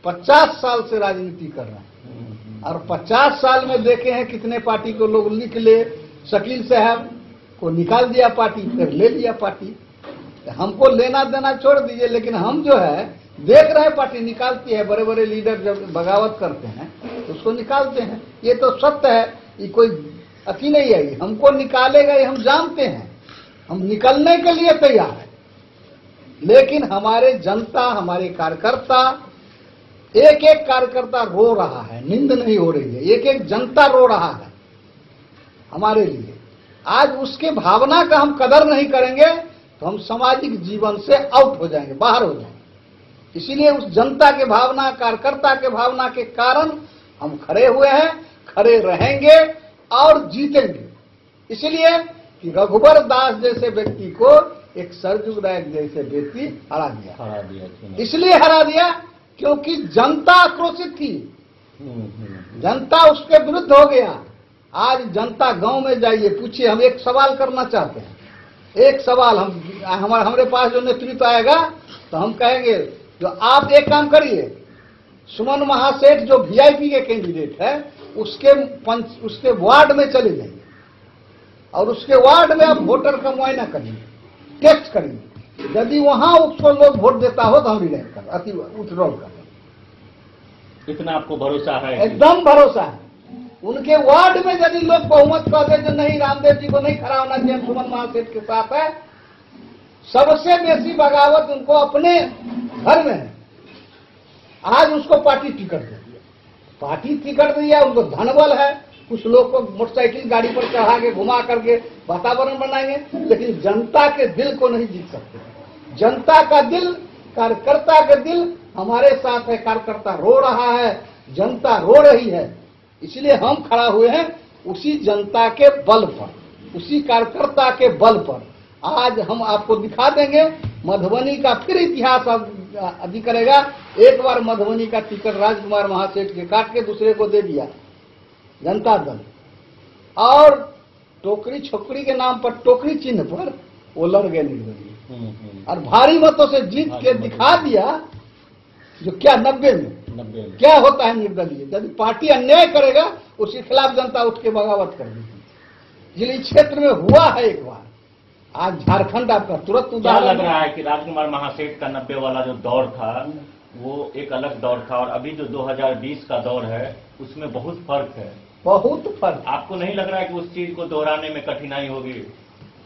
50 साल से राजनीति कर रहे हैं और 50 साल में देखे हैं कितने पार्टी को लोग लिख ले, शकील साहब को निकाल दिया पार्टी, फिर ले लिया पार्टी। हमको लेना देना छोड़ दीजिए, लेकिन हम जो है देख रहे हैं पार्टी निकालती है, बड़े बड़े लीडर जब बगावत करते हैं तो उसको निकालते हैं। ये तो सत्य है, ये कोई अति नहीं है। हमको निकालेगा ये हम जानते हैं, हम निकलने के लिए तैयार हैं। लेकिन हमारे जनता, हमारे कार्यकर्ता, एक एक कार्यकर्ता रो रहा है, नींद नहीं हो रही है, एक एक जनता रो रहा है हमारे लिए। आज उसके भावना का हम कदर नहीं करेंगे तो हम सामाजिक जीवन से आउट हो जाएंगे, बाहर हो जाएंगे। इसीलिए उस जनता के भावना, कार्यकर्ता के भावना के कारण हम खड़े हुए हैं, खड़े रहेंगे और जीतेंगे। इसलिए कि रघुबर दास जैसे व्यक्ति को एक सरजुग नायक जैसे व्यक्ति हरा दिया। इसलिए हरा दिया क्योंकि जनता आक्रोशित थी, जनता उसके विरुद्ध हो गया। आज जनता गांव में जाइए, पूछिए। हम एक सवाल करना चाहते हैं, एक सवाल हमारे पास जो नेतृत्व आएगा तो हम कहेंगे जो आप एक काम करिए, सुमन महासेठ जो वीआईपी के कैंडिडेट है उसके वार्ड में चले जाइए और उसके वार्ड में आप वोटर का मुआयना करिए, टेस्ट करिए। यदि वहां उसको लोग वोट देता हो तो हम रिलेक्ट कर अति विथड्रॉल कर। इतना आपको भरोसा है? एकदम भरोसा है। उनके वार्ड में यदि लोग बहुमत कहते जो नहीं, रामदेव जी को नहीं खड़ा होना चाहिए, सुमन महासेठ के साथ है, सबसे बेसी बगावत उनको अपने घर में है। आज उसको पार्टी टिकट दे दिया, पार्टी टिकट दिया, उनको धनबल है, कुछ लोग को मोटरसाइकिल गाड़ी पर चढ़ा के घुमा करके वातावरण बनाएंगे, लेकिन जनता के दिल को नहीं जीत सकते। जनता का दिल, कार्यकर्ता का दिल हमारे साथ है। कार्यकर्ता रो रहा है, जनता रो रही है, इसलिए हम खड़ा हुए हैं उसी जनता के बल पर, उसी कार्यकर्ता के बल पर। आज हम आपको दिखा देंगे मधुबनी का फिर इतिहास अधिक करेगा। एक बार मधुबनी का टिकट राजकुमार महासेठ के काट के दूसरे को दे दिया जनता दल, और टोकरी छोकरी के नाम पर, टोकरी चिन्ह पर वो लड़ गए निर्दलीय और भारी मतों से जीत के दिखा दिया जो क्या 90 में क्या होता है निर्दलीय। यदि पार्टी अन्याय करेगा उसके खिलाफ जनता उठ के बगावत कर देगी। इसलिए क्षेत्र में हुआ है एक बार। आज झारखंड आपका तुरंत उदाहरण लग रहा है कि राजकुमार महासेठ का 90 वाला जो दौर था वो एक अलग दौर था और अभी जो 2020 का दौर है उसमें बहुत फर्क है। बहुत फर्क। आपको नहीं लग रहा है कि उस चीज को दोहराने में कठिनाई होगी?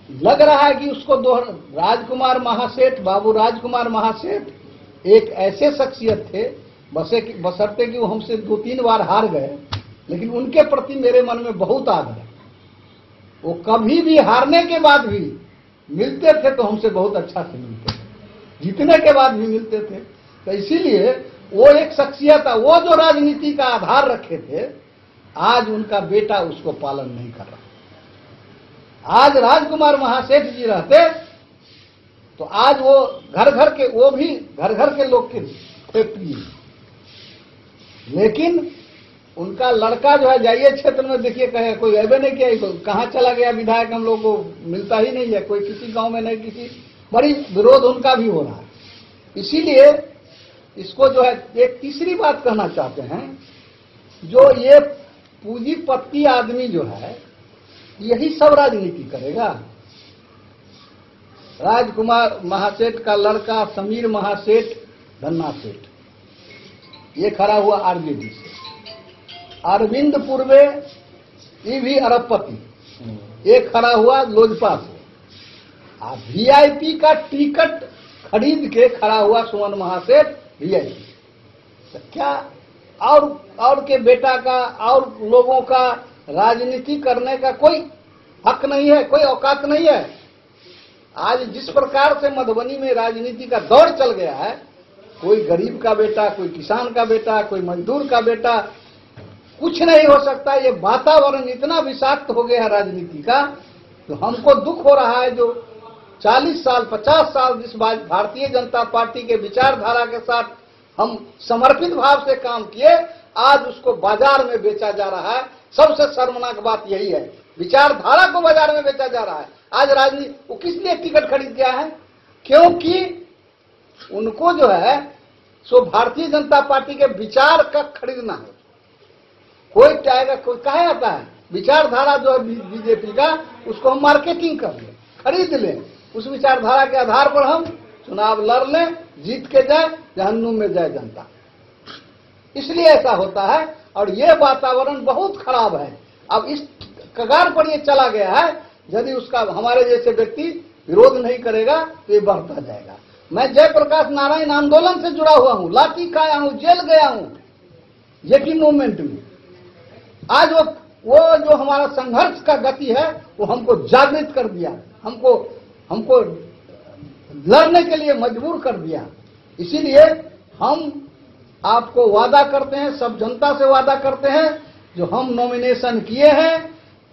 लग रहा है कि उसको राजकुमार महासेठ, बाबू राजकुमार महासेठ एक ऐसे शख्सियत थे, बशर्ते कि वो हमसे 2-3 बार हार गए, लेकिन उनके प्रति मेरे मन में बहुत आदर है। वो कभी भी हारने के बाद भी मिलते थे तो हमसे बहुत अच्छा से मिलते थे, जीतने के बाद भी मिलते थे। तो इसीलिए वो एक शख्सियत है। वो जो राजनीति का आधार रखे थे, आज उनका बेटा उसको पालन नहीं कर रहा। आज राजकुमार महासेठ जी रहते तो आज वो घर घर के, वो भी घर घर के लोग के फैक्ट्री, लेकिन उनका लड़का जो है, जाइए क्षेत्र में देखिए, कहे कोई अबे नहीं किया, तो कहाँ चला गया विधायक, हम लोग को मिलता ही नहीं है, कोई किसी गांव में नहीं, किसी बड़ी विरोध उनका भी हो रहा है। इसीलिए इसको जो है एक तीसरी बात कहना चाहते हैं, जो ये पूंजीपति आदमी जो है यही सब राजनीति करेगा। राजकुमार महासेठ का लड़का समीर महासेठ, धन्ना सेठ, ये खड़ा हुआ आरजेडी से। अरविंद पूर्वे, ये भी अरबपति, एक खड़ा हुआ लोजपा से। वीआईपी का टिकट खरीद के खड़ा हुआ सुमन महासेठ वीआईपी। तो क्या और के बेटा का और लोगों का राजनीति करने का कोई हक नहीं है, कोई औकात नहीं है। आज जिस प्रकार से मधुबनी में राजनीति का दौर चल गया है, कोई गरीब का बेटा, कोई किसान का बेटा, कोई मजदूर का बेटा, कुछ नहीं हो सकता। ये वातावरण इतना विषाक्त हो गया है राजनीति का, तो हमको दुख हो रहा है। जो 40 साल 50 साल जिस भारतीय जनता पार्टी के विचारधारा के साथ हम समर्पित भाव से काम किए, आज उसको बाजार में बेचा जा रहा है। सबसे शर्मनाक बात यही है, विचारधारा को बाजार में बेचा जा रहा है। आज राजनीति, वो किस लिए टिकट खरीद गया है? क्योंकि उनको जो है सो भारतीय जनता पार्टी के विचार का खरीदना है। कोई चाहेगा, कोई कहे आता है विचारधारा जो है बीजेपी का, उसको हम मार्केटिंग कर लें, खरीद लें, उस विचारधारा के आधार पर हम चुनाव लड़ लें, जीत के जाए, जहन्नुम में जाए जनता। इसलिए ऐसा होता है और ये वातावरण बहुत खराब है। अब इस कगार पर ये चला गया है, यदि उसका हमारे जैसे व्यक्ति विरोध नहीं करेगा तो ये बढ़ता जाएगा। मैं जयप्रकाश नारायण आंदोलन से जुड़ा हुआ हूं, लाठी खाया हूं, जेल गया हूं, जेपी मूवमेंट में। आज वो जो हमारा संघर्ष का गति है वो हमको जागृत कर दिया, हमको लड़ने के लिए मजबूर कर दिया। इसीलिए हम आपको वादा करते हैं, सब जनता से वादा करते हैं, जो हम नॉमिनेशन किए हैं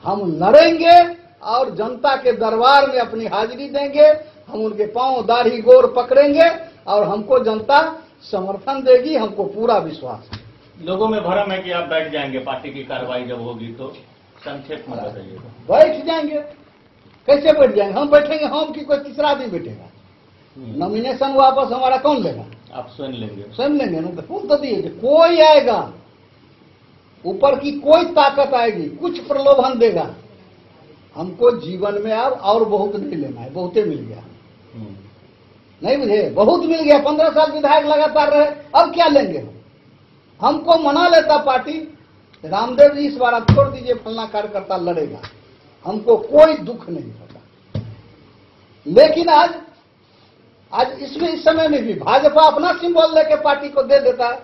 हम लड़ेंगे और जनता के दरबार में अपनी हाजिरी देंगे। हम उनके पांव दाढ़ी गोर पकड़ेंगे और हमको जनता समर्थन देगी, हमको पूरा विश्वास है। लोगों में भरम है कि आप बैठ जाएंगे पार्टी की कार्रवाई जब होगी, तो संक्षेप में बताइएगा। बैठ जाएंगे, कैसे बैठ जाएंगे? हम बैठेंगे, हम कि कोई तीसरा आदमी बैठेगा? नॉमिनेशन वापस हमारा कौन लेगा? आप स्वयं लेंगे? स्वयं लेंगे ना। तो दिए कोई आएगा, ऊपर की कोई ताकत आएगी, कुछ प्रलोभन देगा। हमको जीवन में अब और बहुत नहीं लेना है, बहुते मिल गया। नहीं बुझे? बहुत मिल गया। 15 साल विधायक लगातार रहे, अब क्या लेंगे? हमको मना लेता पार्टी, रामदेव जी इस बार आप छोड़ दीजिए, फलना कार्यकर्ता लड़ेगा, हमको कोई दुख नहीं होता। लेकिन आज इसमें इस समय में भी भाजपा अपना सिंबल लेके पार्टी को दे देता है,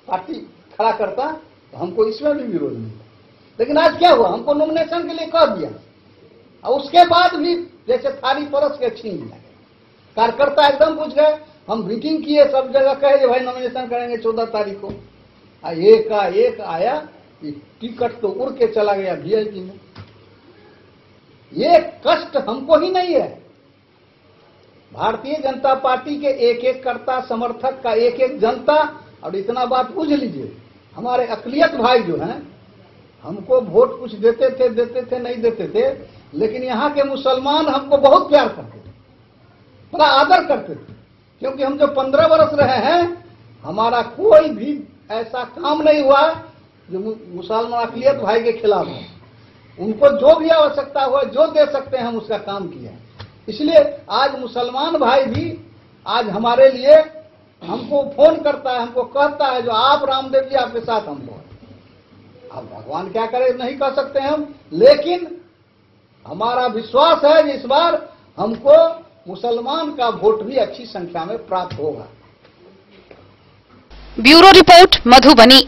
पार्टी खड़ा करता, तो हमको इसमें भी विरोध नहीं। लेकिन आज क्या हुआ? हमको नॉमिनेशन के लिए कह दिया और उसके बाद भी जैसे थाली परस के छीन लिया। कार्यकर्ता एकदम पूछ गए, हम मीटिंग किए, सब जगह कहे भाई नॉमिनेशन करेंगे 14 तारीख को। एक आया, टिकट तो उड़ के चला गया वीआईपी में। ये कष्ट हमको ही नहीं है, भारतीय जनता पार्टी के एक एक कर्ता समर्थक का एक एक जनता। और इतना बात पूछ लीजिए, हमारे अकलियत भाई जो हैं, हमको वोट कुछ देते थे नहीं देते थे, लेकिन यहाँ के मुसलमान हमको बहुत प्यार करते थे, बड़ा आदर करते थे, क्योंकि हम जो 15 वर्ष रहे हैं, हमारा कोई भी ऐसा काम नहीं हुआ जो मुसलमान अकलियत भाई के खिलाफ है। उनको जो भी आवश्यकता हो, जो दे सकते हैं, हम उसका काम किया है। इसलिए आज मुसलमान भाई भी आज हमारे लिए हमको फोन करता है, हमको कहता है, जो आप रामदेव जी आपके साथ हमको। अब भगवान क्या करे नहीं कह सकते हम, लेकिन हमारा विश्वास है कि इस बार हमको मुसलमान का वोट भी अच्छी संख्या में प्राप्त होगा। Bureau report Madhubani.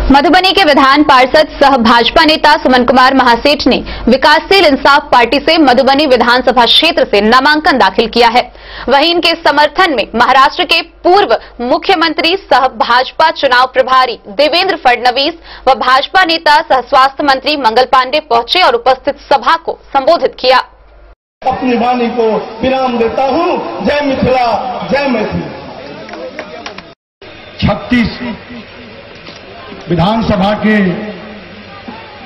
मधुबनी के विधान पार्षद सह भाजपा नेता सुमन कुमार महासेठ ने विकासशील इंसाफ पार्टी से मधुबनी विधानसभा क्षेत्र से नामांकन दाखिल किया है। वहीं इनके समर्थन में महाराष्ट्र के पूर्व मुख्यमंत्री सह भाजपा चुनाव प्रभारी देवेंद्र फडणवीस व भाजपा नेता सह स्वास्थ्य मंत्री मंगल पांडे पहुंचे और उपस्थित सभा को संबोधित किया। अपनी वाणी को विराम देता हूं। जय मिथिला, जय मैथिली। 36 विधानसभा के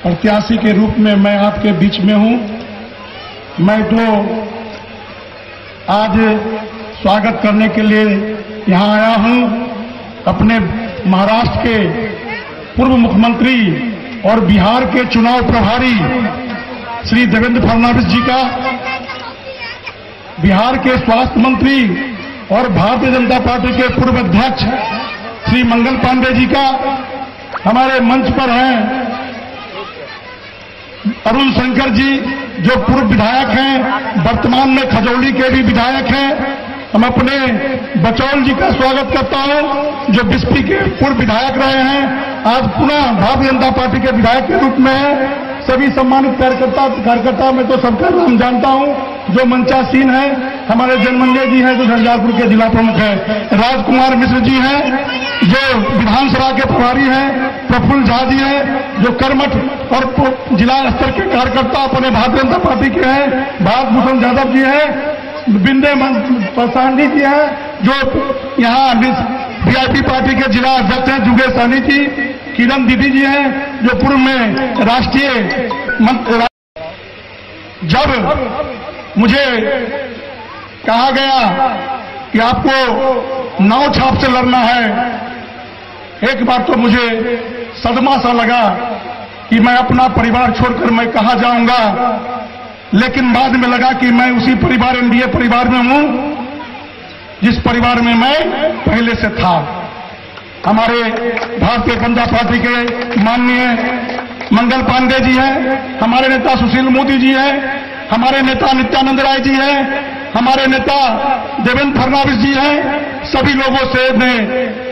प्रत्याशी के रूप में मैं आपके बीच में हूं। मैं तो आज स्वागत करने के लिए यहां आया हूं। अपने महाराष्ट्र के पूर्व मुख्यमंत्री और बिहार के चुनाव प्रभारी श्री देवेंद्र फडणवीस जी का, बिहार के स्वास्थ्य मंत्री और भारतीय जनता पार्टी के पूर्व अध्यक्ष श्री मंगल पांडे जी का, हमारे मंच पर हैं अरुण शंकर जी जो पूर्व विधायक हैं, वर्तमान में खजौली के भी विधायक हैं। हम अपने बचौल जी का स्वागत करता हूं जो बिस्फी के पूर्व विधायक रहे हैं, आज पुनः भारतीय जनता पार्टी के विधायक के रूप में हैं। सभी सम्मानित कार्यकर्ता में तो सबका नाम जानता हूं। जो मंचासीन है हमारे जनमंजय जी हैं जो झंझारपुर के जिला प्रमुख हैं, राजकुमार मिश्र जी हैं जो विधानसभा के प्रभारी हैं, प्रफुल्ल झा जी हैं जो कर्मठ और जिला स्तर के कार्यकर्ता अपने भारतीय जनता पार्टी के हैं, भारत भूषण यादव जी हैं, बिंदे पासवान जी हैं जो यहाँ वीआईपी पार्टी के जिला अध्यक्ष हैं, जुगेश सहनी जी, किरण दीदी जी हैं जो पूर्व में राष्ट्रीय मंत्री। जब मुझे कहा गया कि आपको नाव छाप से लड़ना है, एक बार तो मुझे सदमा सा लगा कि मैं अपना परिवार छोड़कर मैं कहां जाऊंगा, लेकिन बाद में लगा कि मैं उसी परिवार एनडीए परिवार में हूं जिस परिवार में मैं पहले से था। हमारे भारतीय जनता पार्टी के माननीय मंगल पांडे जी हैं, हमारे नेता सुशील मोदी जी हैं, हमारे नेता नित्यानंद राय जी हैं, हमारे नेता देवेंद्र फडणवीस जी हैं। सभी लोगों से ने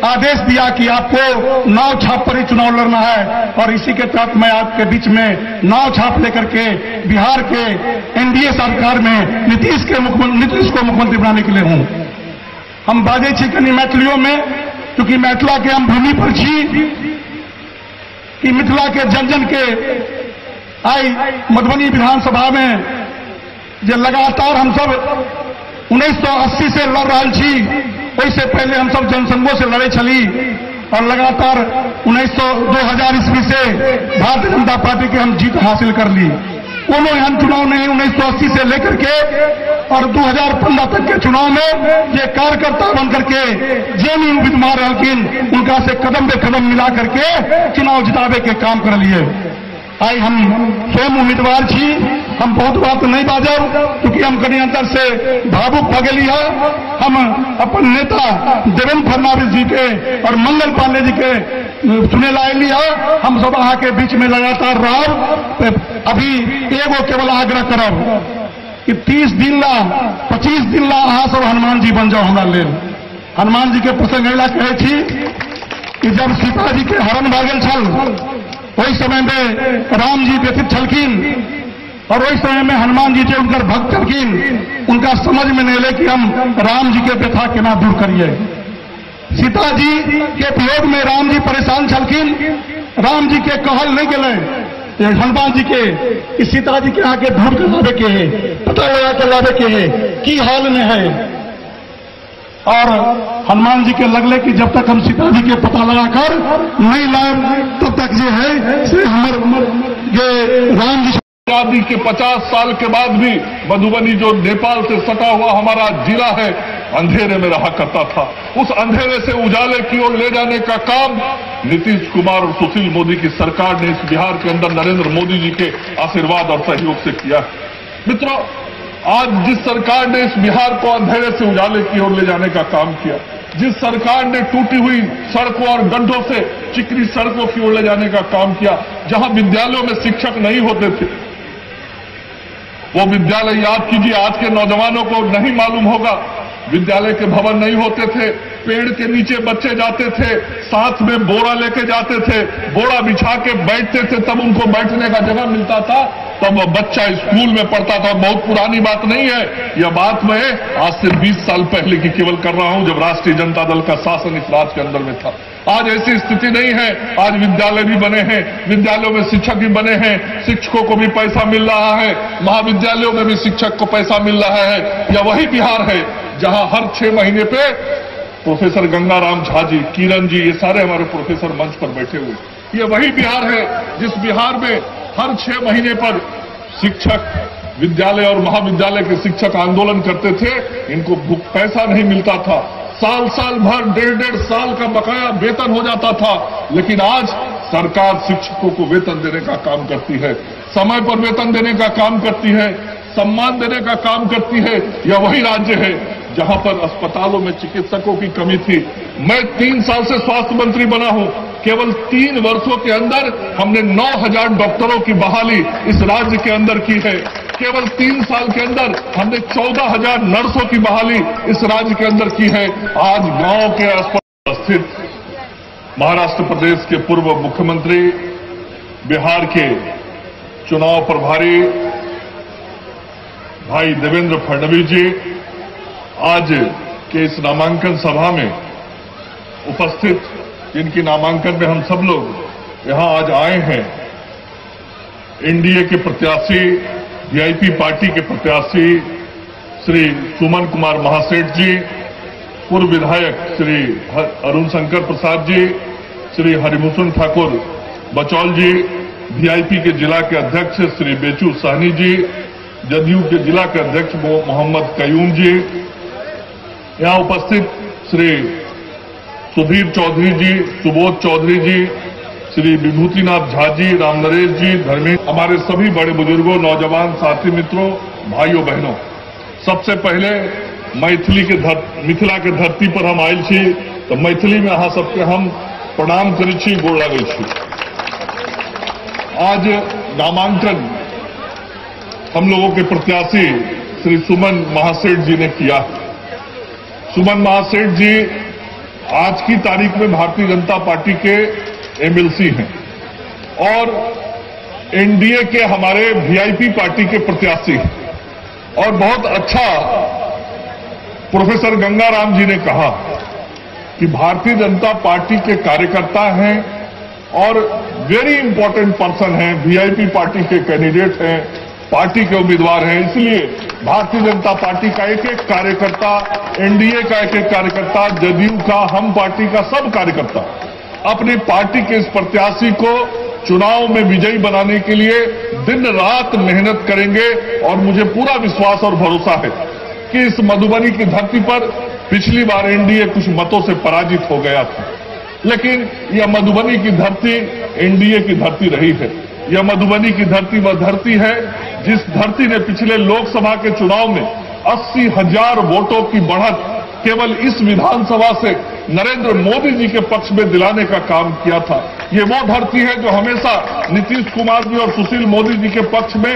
आदेश दिया कि आपको नाव छाप पर ही चुनाव लड़ना है, और इसी के तहत मैं आपके बीच में नाव छाप लेकर के बिहार के एनडीए सरकार में नीतीश को मुख्यमंत्री बनाने के लिए हूं। हम बाजे छी कनी मैथिलियों में, क्योंकि मैथिला के हम भूमि पर छी कि मिथिला के जन जन के आई मधुबनी विधानसभा में जे लगातार हम सब 1980 से लड़ रहा छी, वैसे पहले हम सब जनसंघों से लड़े चली, और लगातार 2000 ईस्वी से भारतीय जनता पार्टी के हम जीत हासिल कर ली। कोनो एहन चुनाव नहीं 1980 से लेकर के और 2015 तक के चुनाव में ये कार्यकर्ता बनकर के जेनी उम्मीदवार रहलखिन, उनका से कदम बे कदम मिला करके चुनाव जितावे के काम कर लिए। आई हम स्वयं उम्मीदवार छी, हम बहुत बात नहीं बाजब क्योंकि हम कहीं अंदर से भावुक भ गई है। हम अपन नेता देवेंद्र फडणवीस जी के और मंगल पांडे जी के चुने लाइली है। हम सब अहाँ के बीच में लगातार रहब। अभी एगो केवल आग्रह करब कि 30 दिन ला 25 दिन ला अहाँ सब हनुमान जी बन जाओ हमरा लेल। हनुमान जी के प्रसंग अला कहे छी कि जब सीता जी के हरण भ गेल छल, वही समय में राम जी व्यथित छलखिन, और वही समय में हनुमान जी जो उनकर भक्त छलखिन, उनका समझ में नहीं ले कि हम राम जी के व्यथा केना दूर करिए। सीता जी के वियोग में राम जी परेशान छलखिन, राम जी के कहल नहीं गए हनुमान जी के कि सीता जी के आके ढूंढ कर लावे के है, पता लगा के लावे के है की हाल में है। और हनुमान जी के लगले कि जब तक हम सीता जी के पता लगाकर नहीं लाए तब तक जो है से ये राम जी आजादी के 50 साल के बाद भी मधुबनी जो नेपाल से सटा हुआ हमारा जिला है, अंधेरे में रहा करता था। उस अंधेरे से उजाले की ओर ले जाने का काम नीतीश कुमार और सुशील मोदी की सरकार ने इस बिहार के अंदर नरेंद्र मोदी जी के आशीर्वाद और सहयोग से किया। मित्रों, आज जिस सरकार ने इस बिहार को अंधेरे से उजाले की ओर ले जाने का काम किया, जिस सरकार ने टूटी हुई सड़कों और गड्ढों से चिकनी सड़कों की ओर ले जाने का काम किया, जहां विद्यालयों में शिक्षक नहीं होते थे, वो विद्यालय याद कीजिए, आज के नौजवानों को नहीं मालूम होगा, विद्यालय के भवन नहीं होते थे, पेड़ के नीचे बच्चे जाते थे, साथ में बोरा लेके जाते थे, बोरा बिछा के बैठते थे, तब उनको बैठने का जगह मिलता था, तब बच्चा स्कूल में पढ़ता था। बहुत पुरानी बात नहीं है, यह बात मैं आज से 20 साल पहले की केवल कर रहा हूं, जब राष्ट्रीय जनता दल का शासन इस राज्य के अंदर में था। आज ऐसी स्थिति नहीं है, आज विद्यालय भी बने हैं, विद्यालयों में शिक्षक भी बने हैं, शिक्षकों को भी पैसा मिल रहा है, महाविद्यालयों में भी शिक्षक को पैसा मिल रहा है। यह वही बिहार है जहां हर 6 महीने पे प्रोफेसर गंगाराम झा जी, किरण जी, ये सारे हमारे प्रोफेसर मंच पर बैठे हुए, ये वही बिहार है जिस बिहार में हर 6 महीने पर शिक्षक, विद्यालय और महाविद्यालय के शिक्षक आंदोलन करते थे, इनको पैसा नहीं मिलता था, साल साल भर 1.5 साल का बकाया वेतन हो जाता था। लेकिन आज सरकार शिक्षकों को वेतन देने का काम करती है, समय पर वेतन देने का काम करती है, सम्मान देने का काम करती है। यह वही राज्य है जहां पर अस्पतालों में चिकित्सकों की कमी थी। मैं 3 साल से स्वास्थ्य मंत्री बना हूं, केवल 3 वर्षों के अंदर हमने 9000 डॉक्टरों की बहाली इस राज्य के अंदर की है। केवल 3 साल के अंदर हमने 14000 नर्सों की बहाली इस राज्य के अंदर की है। आज गांव के अस्पताल स्थित महाराष्ट्र प्रदेश के पूर्व मुख्यमंत्री, बिहार के चुनाव प्रभारी भाई देवेंद्र फडणवीस जी आज के इस नामांकन सभा में उपस्थित, जिनकी नामांकन में हम सब लोग यहां आज आए हैं, एनडीए के प्रत्याशी, वीआईपी पार्टी के प्रत्याशी श्री सुमन कुमार महासेठ जी, पूर्व विधायक श्री अरुण शंकर प्रसाद जी, श्री हरिभूषण ठाकुर बचौल जी, वीआईपी के जिला के अध्यक्ष श्री बेचू सहनी जी, जदयू के जिला के अध्यक्ष मोहम्मद कयूम जी, यहां उपस्थित श्री सुधीर चौधरी जी, सुबोध चौधरी जी, श्री विभूतिनाथ झा जी, राम नरेश जी, धर्मेंद्र, हमारे सभी बड़े बुजुर्गों, नौजवान साथी मित्रों, भाइयों बहनों, सबसे पहले मिथिला के धरती पर हम आयल छी तो मैथिली में अहाँ सबके हम प्रणाम करै छी, गोड़ लागै छी। आज नामांकन हम लोगों के प्रत्याशी श्री सुमन महासेठ जी ने किया। सुमन महासेठ जी आज की तारीख में भारतीय जनता पार्टी के एमएलसी हैं और एनडीए के हमारे वीआईपी पार्टी के प्रत्याशी हैं। और बहुत अच्छा प्रोफेसर गंगाराम जी ने कहा कि भारतीय जनता पार्टी के कार्यकर्ता हैं और वेरी इंपॉर्टेंट पर्सन हैं, वीआईपी पार्टी के कैंडिडेट हैं, पार्टी के उम्मीदवार हैं। इसलिए भारतीय जनता पार्टी का एक एक कार्यकर्ता, एनडीए का एक एक कार्यकर्ता, जदयू का, हम पार्टी का सब कार्यकर्ता अपनी पार्टी के इस प्रत्याशी को चुनाव में विजयी बनाने के लिए दिन रात मेहनत करेंगे। और मुझे पूरा विश्वास और भरोसा है कि इस मधुबनी की धरती पर पिछली बार एनडीए कुछ मतों से पराजित हो गया था, लेकिन यह मधुबनी की धरती एनडीए की धरती रही है। यह मधुबनी की धरती वह धरती है जिस धरती ने पिछले लोकसभा के चुनाव में 80,000 वोटों की बढ़त केवल इस विधानसभा से नरेंद्र मोदी जी के पक्ष में दिलाने का काम किया था। ये वो धरती है जो हमेशा नीतीश कुमार जी और सुशील मोदी जी के पक्ष में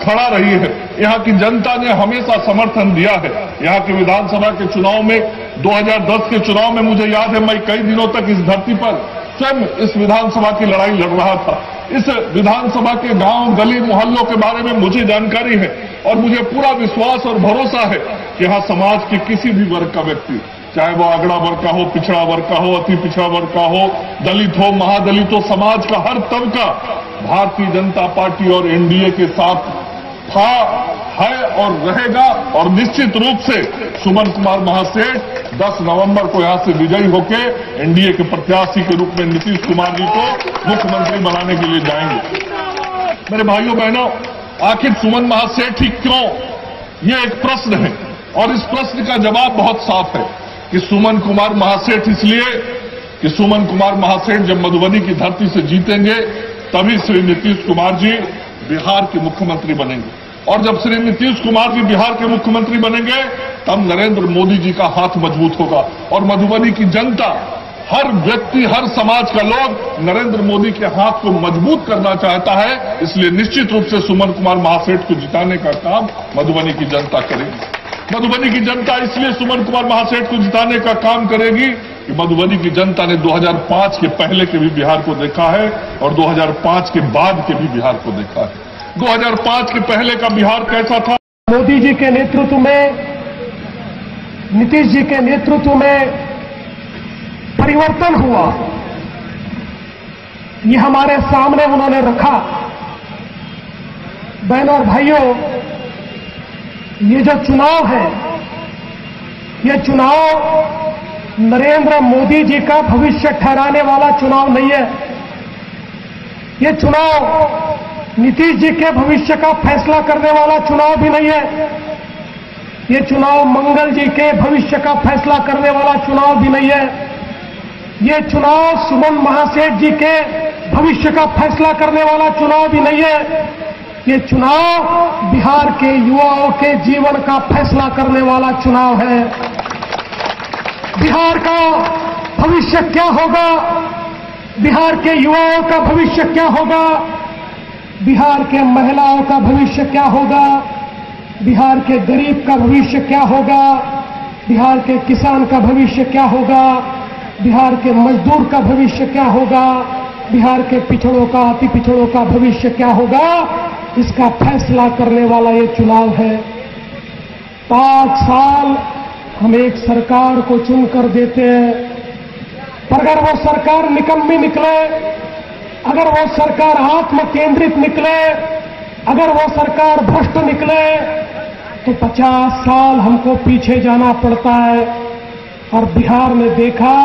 खड़ा रही है। यहाँ की जनता ने हमेशा समर्थन दिया है। यहाँ के विधानसभा के चुनाव में 2010 के चुनाव में मुझे याद है मैं कई दिनों तक इस धरती पर स्वयं इस विधानसभा की लड़ाई लड़ रहा था। इस विधानसभा के गांव गली मोहल्लों के बारे में मुझे जानकारी है और मुझे पूरा विश्वास और भरोसा है कि यहाँ समाज के किसी भी वर्ग का व्यक्ति, चाहे वो अगड़ा वर्ग का हो, पिछड़ा वर्ग का हो, अति पिछड़ा वर्ग का हो, दलित हो, महादलित हो, समाज का हर तबका भारतीय जनता पार्टी और एनडीए के साथ था, है और रहेगा। और निश्चित रूप से सुमन कुमार महासेठ 10 नवंबर को यहां से विजयी होकर एनडीए के प्रत्याशी के रूप में नीतीश कुमार जी को मुख्यमंत्री बनाने के लिए जाएंगे। मेरे भाइयों बहनों, आखिर सुमन महासेठ ही क्यों, ये एक प्रश्न है और इस प्रश्न का जवाब बहुत साफ है कि सुमन कुमार महासेठ इसलिए कि सुमन कुमार महासेठ जब मधुबनी की धरती से जीतेंगे तभी श्री नीतीश कुमार जी बिहार के मुख्यमंत्री बनेंगे। और जब श्री नीतीश कुमार जी बिहार के मुख्यमंत्री बनेंगे तब नरेंद्र मोदी जी का हाथ मजबूत होगा। और मधुबनी की जनता, हर व्यक्ति, हर समाज का लोग नरेंद्र मोदी के हाथ को मजबूत करना चाहता है। इसलिए निश्चित रूप से सुमन कुमार महासेठ को जिताने का काम मधुबनी की जनता करेगी। मधुबनी की जनता इसलिए सुमन कुमार महासेठ को जिताने का काम करेगी कि मधुबनी की जनता ने 2005 के पहले के भी बिहार को देखा है और 2005 के बाद के भी बिहार को देखा है। 2005 के पहले का बिहार कैसा था? मोदी जी के नेतृत्व में, नीतीश जी के नेतृत्व में परिवर्तन हुआ, ये हमारे सामने उन्होंने रखा। बहनों और भाइयों, ये जो चुनाव है, ये चुनाव नरेंद्र मोदी जी का भविष्य ठहराने वाला चुनाव नहीं है। ये चुनाव नीतीश जी के भविष्य का फैसला करने वाला चुनाव भी नहीं है। ये चुनाव मंगल जी के भविष्य का फैसला करने वाला चुनाव भी नहीं है। ये चुनाव सुमन महासेठ जी के भविष्य का फैसला करने वाला चुनाव भी नहीं है। ये चुनाव बिहार के युवाओं के जीवन का फैसला करने वाला चुनाव है। बिहार का भविष्य क्या होगा, बिहार के युवाओं का भविष्य क्या होगा, बिहार के महिलाओं का भविष्य क्या होगा, बिहार के गरीब का भविष्य क्या होगा, बिहार के किसान का भविष्य क्या होगा, बिहार के मजदूर का भविष्य क्या होगा, बिहार के पिछड़ों का, अति पिछड़ों का भविष्य क्या होगा, इसका फैसला करने वाला ये चुनाव है। 5 साल हम एक सरकार को चुनकर देते हैं, पर अगर वो सरकार निकम्मी निकले, अगर वो सरकार आत्म केंद्रित निकले, अगर वो सरकार भ्रष्ट निकले, तो 50 साल हमको पीछे जाना पड़ता है। और बिहार में देखा,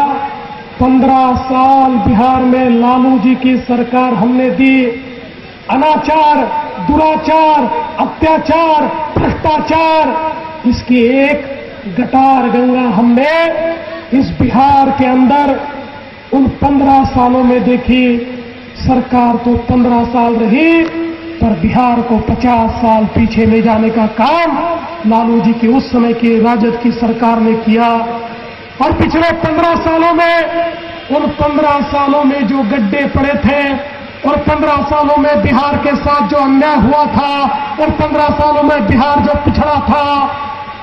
15 साल बिहार में लालू जी की सरकार हमने दी। अनाचार, दुराचार, अत्याचार, भ्रष्टाचार, इसकी एक गटार गंगा हमने इस बिहार के अंदर उन 15 सालों में देखी। सरकार तो 15 साल रही, पर बिहार को 50 साल पीछे ले जाने का काम लालू जी के उस समय की राजद की सरकार ने किया। और पिछले 15 सालों में, उन 15 सालों में जो गड्ढे पड़े थे और 15 सालों में बिहार के साथ जो अन्याय हुआ था और 15 सालों में बिहार जो पिछड़ा था,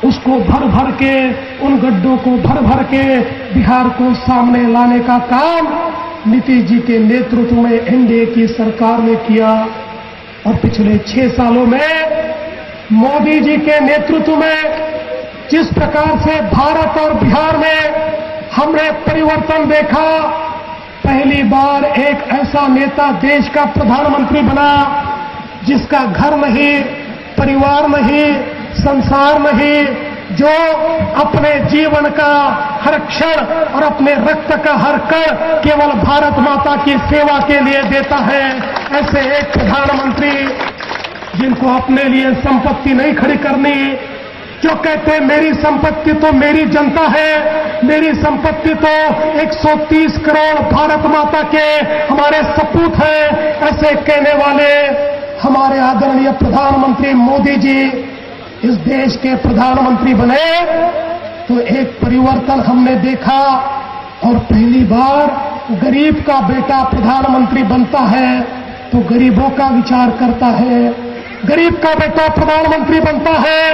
उसको भर भर के, उन गड्ढों को भर भर के बिहार को सामने लाने का काम नीतीश जी के नेतृत्व में एनडीए की सरकार ने किया। और पिछले 6 सालों में मोदी जी के नेतृत्व में जिस प्रकार से भारत और बिहार में हमने परिवर्तन देखा, पहली बार एक ऐसा नेता देश का प्रधानमंत्री बना जिसका घर नहीं, परिवार नहीं, संसार नहीं, जो अपने जीवन का हर क्षण और अपने रक्त का हर कण केवल भारत माता की सेवा के लिए देता है। ऐसे एक प्रधानमंत्री जिनको अपने लिए संपत्ति नहीं खड़ी करनी, जो कहते हैं मेरी संपत्ति तो मेरी जनता है, मेरी संपत्ति तो 130 करोड़ भारत माता के हमारे सपूत हैं, ऐसे कहने वाले हमारे आदरणीय प्रधानमंत्री मोदी जी इस देश के प्रधानमंत्री बने तो एक परिवर्तन हमने देखा। और पहली बार गरीब का बेटा प्रधानमंत्री बनता है तो गरीबों का विचार करता है, गरीब का बेटा प्रधानमंत्री बनता है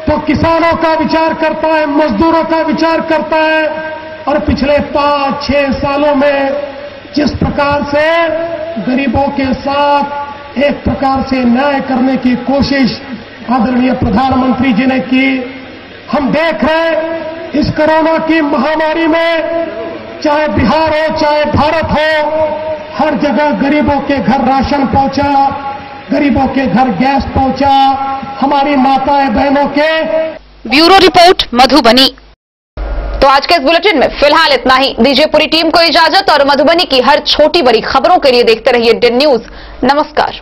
तो किसानों का विचार करता है, मजदूरों का विचार करता है। और पिछले 5-6 सालों में जिस प्रकार से गरीबों के साथ एक प्रकार से न्याय करने की कोशिश आदरणीय प्रधानमंत्री जी ने की, हम देख रहे हैं इस कोरोना की महामारी में चाहे बिहार हो चाहे भारत हो, हर जगह गरीबों के घर राशन पहुंचा, गरीबों के घर गैस पहुंचा, हमारी माताएं बहनों के। Bureau report Madhubani. तो आज के इस बुलेटिन में फिलहाल इतना ही। दीजिए पूरी टीम को इजाजत और मधुबनी की हर छोटी बड़ी खबरों के लिए देखते रहिए DIN न्यूज। नमस्कार।